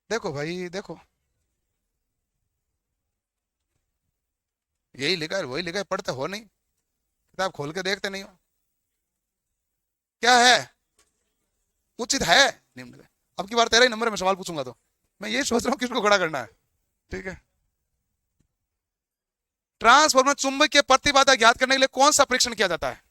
देखो भाई देखो, यही लिखा है, वही लिखा है, पढ़ते हो नहीं, किताब खोल के देखते नहीं हो। क्या है? उचित है निम्न। अब की बार 13 नंबर में सवाल पूछूंगा तो मैं ये सोच रहा हूँ किसको खड़ा करना है। ठीक है। ट्रांसफॉर्मर चुंबकीय प्रतिबाधा ज्ञात करने के लिए कौन सा परीक्षण किया जाता है?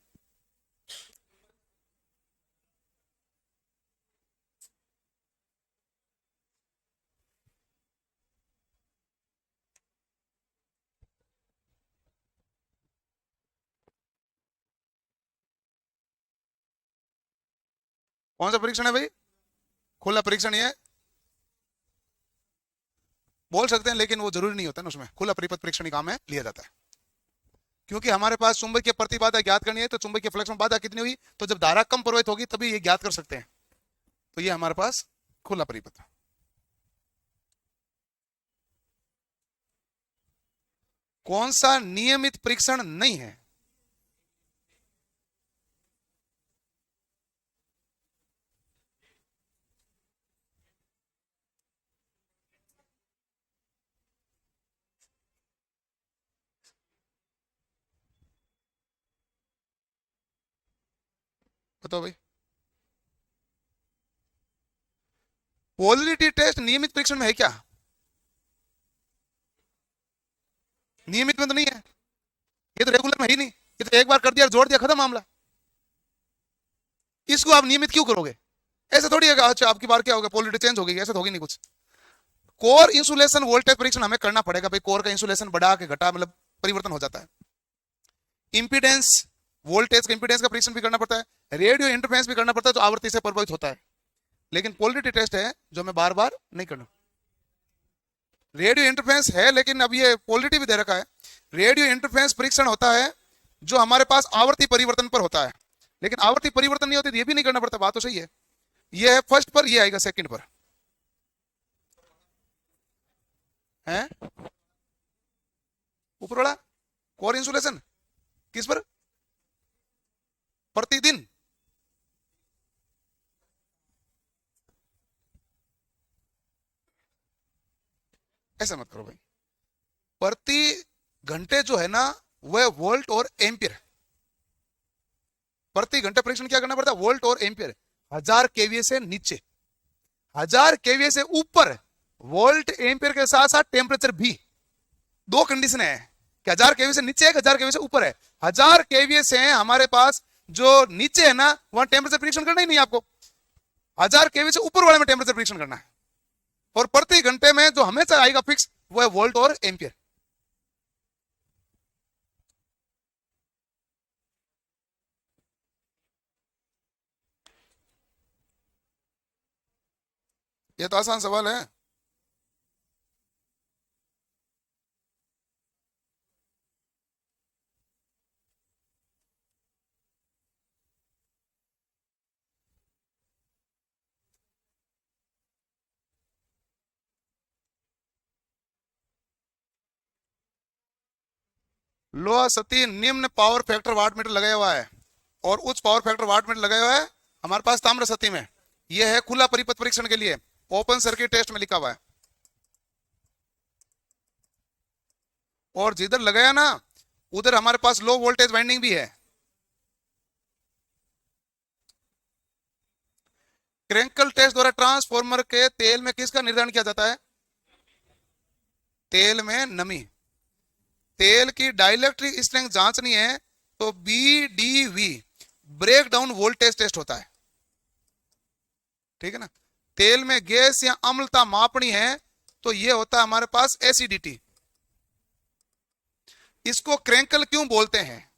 कौन सा परीक्षण है भाई? खुला परीक्षण ही है। बोल सकते हैं लेकिन वो जरूरी नहीं होता ना, उसमें खुला परिपथ परीक्षण ही काम में लिया जाता है। क्योंकि हमारे पास चुंबकीय प्रतिबाधा ज्ञात करनी है तो चुंबकीय फ्लक्स में बाधा कितनी हुई, तो जब धारा कम प्रवाहित होगी तभी ये ज्ञात कर सकते हैं। तो ये हमारे पास खुला परिपथ। कौन सा नियमित परीक्षण नहीं है? बताओ भाई। पोलरिटी टेस्ट नियमित परीक्षण में है क्या? नियमित में तो नहीं है, ये तो रेगुलर में ही नहीं। ये तो एक बार कर दिया, जोड़ दिया, खत्म मामला। इसको आप नियमित क्यों करोगे? ऐसे थोड़ी है अच्छा आपकी बार क्या होगा, पोलरिटी चेंज हो गई, ऐसा तो होगी नहीं कुछ। कोर इंसुलेशन वोल्टेज परीक्षण हमें करना पड़ेगा भाई। कोर का इंसुलेशन बढ़ा के घटा मतलब परिवर्तन हो जाता है। इंपीडेंस, वोल्टेज का इंपीडेंस का परीक्षण भी करना पड़ता है। रेडियो इंटरफेरेंस भी करना पड़ता है जो आवृत्ति से प्रभावित होता है। लेकिन पोलरिटी टेस्ट है जो मैं बार बार नहीं करना। रेडियो इंटरफेरेंस है लेकिन अब ये पोलरिटी भी दे रखा है। रेडियो इंटरफेरेंस परीक्षण होता है जो हमारे पास आवर्ती परिवर्तन पर होता है, लेकिन आवर्ती परिवर्तन नहीं होती तो ये भी नहीं करना पड़ता। बात तो सही है। ये है फर्स्ट पर, ये आएगा सेकंड पर है। ऊपर वाला कोर इंसुलेशन किस पर? प्रतिदिन। ऐसा मत करो भाई। प्रति घंटे जो है ना वह वोल्ट और एम्पियर। प्रति घंटे परीक्षण क्या करना पड़ता है? वोल्ट और एम्पियर। 1000 केवीए से नीचे, 1000 केवीए से ऊपर वोल्ट एम्पियर के साथ साथ टेम्परेचर भी। दो कंडीशन है कि 1000 केवीए से नीचे है, 1000 केवीए से ऊपर है। 1000 केवीए से हमारे पास जो नीचे है ना वहां टेम्परेचर परीक्षण करना ही नहीं आपको। 1000 केवीए से ऊपर वाले में टेम्परेचर परीक्षण करना है। और प्रति घंटे में जो हमेशा आएगा फिक्स वो है वोल्ट और एम्पियर। ये तो आसान सवाल है। लोहा सती निम्न पावर फैक्टर वाट मीटर लगाया हुआ है और उच्च पावर फैक्टर वाट मीटर लगाया हुआ है हमारे पास ताम्र सती में। यह है खुला परिपथ परीक्षण के लिए, ओपन सर्किट टेस्ट में लिखा हुआ है। और जिधर लगाया ना उधर हमारे पास लो वोल्टेज वाइंडिंग भी है। क्रेंकल टेस्ट द्वारा ट्रांसफॉर्मर के तेल में किसका निर्धारण किया जाता है? तेल में नमी। तेल की डाइलेक्ट्रिक स्ट्रेंथ जांचनी है तो BDV break down voltage test होता है, ठीक है ना। तेल में गैस या अम्लता मापनी है तो यह होता है हमारे पास एसिडिटी। इसको क्रेंकल क्यों बोलते हैं?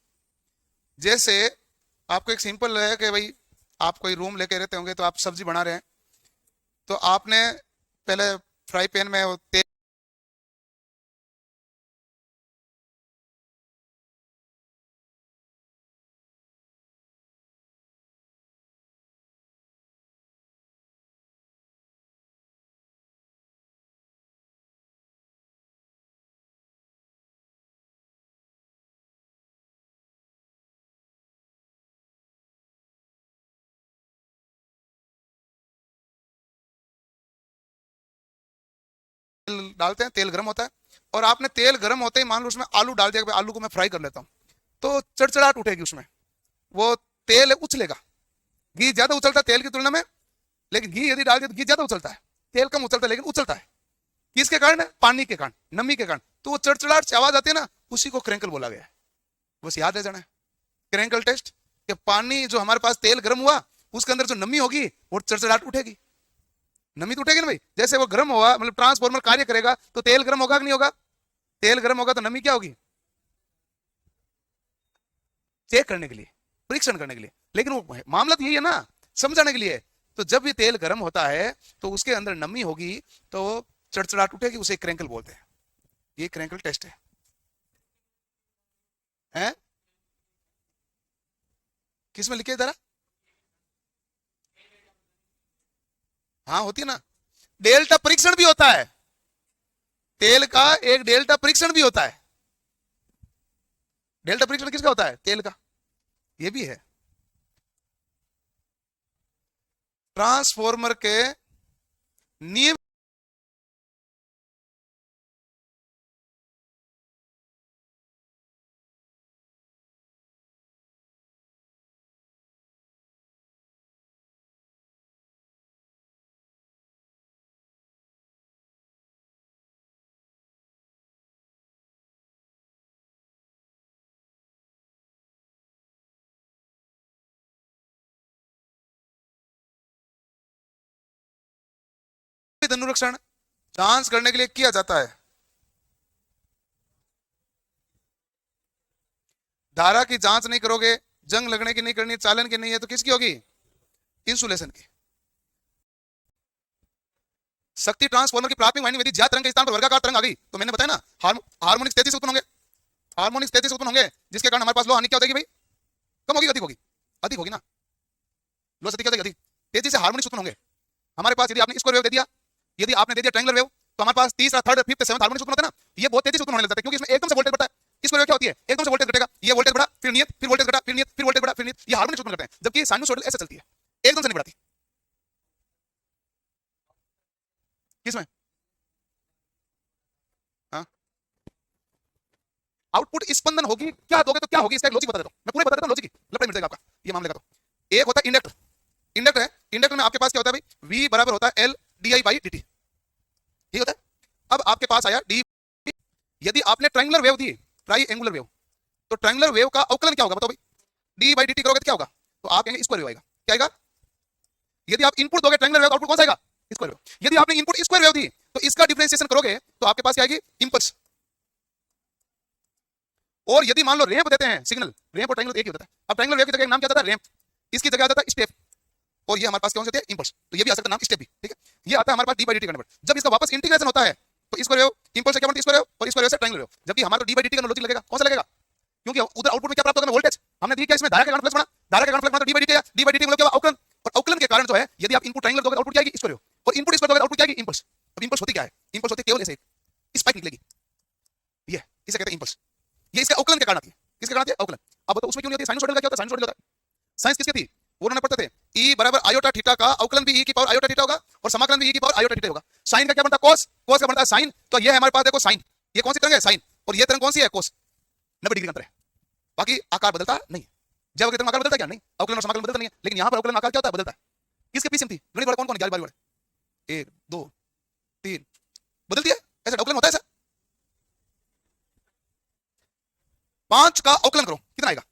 जैसे आपको एक सिंपल है कि भाई आप कोई रूम लेके रहते होंगे तो आप सब्जी बना रहे हैं, तो आपने पहले फ्राई पैन में तेल डालते हैं, तेल गर्म होता है और आपने तेल गर्म होते ही मान लो उसमें आलू डाल दिया, आलू को मैं फ्राई कर लेता हूं, तो चड़चड़ाहट उठेगी उसमें, वो तेल उछलेगा। घी ज्यादा उछलता है तेल की तुलना में, लेकिन घी यदि डाल दिया तो घी ज्यादा उछलता है, तेल कम उछलता है लेकिन उछलता है। किसके कारण? पानी के कारण, नमी के कारण। तो वो चड़चड़ाहट से आवाज आती है ना, उसी को क्रेंकल बोला गया है। बस याद रह जाना है क्रेंकल टेस्ट कि पानी जो हमारे पास तेल गर्म हुआ उसके अंदर जो नमी होगी वो चड़चड़ाहट उठेगी। नमी तो उठेगी ना भाई, जैसे वो गर्म हुआ मतलब ट्रांसफॉर्मर कार्य करेगा तो तेल गर्म होगा कि नहीं होगा? तेल गर्म होगा तो नमी क्या होगी? चेक करने के लिए, परीक्षण करने के लिए। लेकिन वो मामला तो यही है ना, समझाने के लिए। तो जब ये तेल गर्म होता है तो उसके अंदर नमी होगी तो चड़चड़ाहट उठेगी, उसे क्रैंकल बोलते हैं। ये क्रैंकल टेस्ट है? किस में लिखे जरा? हाँ होती है ना। डेल्टा परीक्षण भी होता है, तेल का एक डेल्टा परीक्षण भी होता है। डेल्टा परीक्षण किसका होता है? तेल का। ये भी है। ट्रांसफॉर्मर के नियम अनुरक्षण जांच करने के लिए किया जाता है। धारा की जांच नहीं करोगे, जंग लगने की नहीं करनी, चालन की नहीं है, तो किसकी होगी? इंसुलेशन की। शक्ति ट्रांसफॉर्मर की प्राथमिक वाहिनी यदि ज्यादा तरंग के स्थान पर वर्गाकार तरंग आ गई तो मैंने बताया ना, हार्मोनिक्स तेजी से उत्पन्न होंगे। हार्मोनिक्स तेजी से उत्पन्न होंगे जिसके कारण हमारे पास लो हानि क्या हो जाएगी भाई? कम होगी अधिक होगी? अधिक होगी ना। लो शक्ति क्या हो जाएगी? अधिक। तेजी से हार्मोनिक्स उत्पन्न होंगे। हमारे पास यदि आपने स्क्वायर वेव दे दिया, यदि आपने दे दिया ट्रायंगुलर वेव, तो हमारे पास तीसरा, थर्ड, फिफ्थ, सेवंथ हार्मोनिक्स उत्पन्न होता है ना, ये बहुत तेजी से उत्पन्न होने लगता है क्योंकि इसमें एकदम से वोल्टेज बढ़ता है। स्क्वायर वेव क्या होती है? एकदम से वोल्टेज घटेगा, ये वोल्टेज बढ़ा, फिर नियत, फिर वोल्टेज घटा, फिर नियत, फिर वोल्टेज बढ़ा, फिर नियत, ये हार्मोनिक्स उत्पन्न करते हैं। जबकि साइनसॉइडल ऐसे चलती है, एकदम से नहीं बढ़ाती। किसमें? हाँ, आउटपुट स्पंदन होगी, क्या दोगे तो क्या होगी, इसका एक लॉजिक बता देता हूं मैं, पूरे बता देता हूं लॉजिक, लपड़ा मिल जाएगा आपका ये मामले का। तो एक होता है इंडक्टर। इंडक्टर है, इंडक्टर में आपके पास क्या होता है भाई? V बराबर होता है L di बाई dt, ये होता है। अब आपके पास आया d, यदि आपने ट्रायंगुलर वेव दी, ट्राई एंगुलर वेव, तो ट्रायंगुलर वेव का अवकलन क्या होगा बताओ भाई? d बाई dt करोगे तो क्या होगा? तो आप कहेंगे स्क्वायर वेव आएगा। क्या आएगा? यदि आप इनपुट दोगे ट्रायंगुलर वेव तो आउटपुट कौन सा आएगा? Square wave. यदि आपने इनपुट स्क्वायर वेव दी तो इसका डिफरेंशिएशन करोगे तो आपके पास क्या आएगी? इंपल्स। और यदि मान लो रैंप देते हैं सिग्नल, रैंप और ट्रायंगुलर एक ही होता है। अब ट्रायंगुलर वेव की जगह नाम क्या आता है? रैंप। इसकी जगह आ जाता है स्टेप। और ये हमारे पास कौन से थे, इंपल्स। तो ये भी आ सकता है नाम स्टेप भी, ठीक है। ये आता है हमारे पास डी बाई डी कन्वर्ट। जब इसका वापस इंटीग्रेशन होता है तो इसको रहे हो इंपल्स से क्या बनता है, इसको रहे हो और इसको रहे हो से ट्रायंगल रहे हो। जबकि हमारा डी बाई डी का लॉजिक लगेगा, कौन सा लगेगा, क्योंकि उधर आउटपुट में क्या प्राप्त होगा, वोल्टेज। हमने दी क्या इसमें, धारा के कारण फ्लक्स बना, धारा के कारण फ्लक्स बना, D by D D by D मतलब क्या हुआ, अवकलन। और अवकलन के कारण जो है यदि आप इनपुट ट्रायंगल दोगे आउटपुट क्या आएगी, इसको रहे हो, और इनपुट इसको दोगे आउटपुट क्या आएगी, इंपल्स। अब इंपल्स होती क्या है, इंपल्स होती केवल ऐसे स्पाइक निकलेगी, ये इसे कहते हैं इंपल्स। ये इसके अवकलन के कारण आती है, किसके कारण आती है, अवकलन। अब तो उसमें क्यों नहीं होती, साइनसॉइडल का क्या होता है, साइनसॉइडल होता है। साइंस किसकी थी, वो उन्होंने पढ़ते थे E बराबर आयोटा थीटा का अवकलन भी E की पावर आयोटा थीटा होगा और समाकलन भी E की पावर आयोटा थीटा होगा। साइन का क्या बनता है, कोस, कोस का बनता है साइन। तो ये है हमारे पास देखो साइन, ये कौन सी तरंग है, साइन, और ये तरंग कौन सी है, कोस। 90 डिग्री का अंतर है, बाकी आकार बदलता नहीं है। जब तरंग आकार बदलता क्या, नहीं, अवकलन और समाकलन बदलता नहीं है, लेकिन यहां पर अवकलन आकार क्या होता है, बदलता है। किसके पीछे थी, गणित वाले कौन कौन, 11 वाले, 1 2 3 बदलती है, ऐसा अवकलन होता है। ऐसा 5 का अवकलन करो कितना आएगा,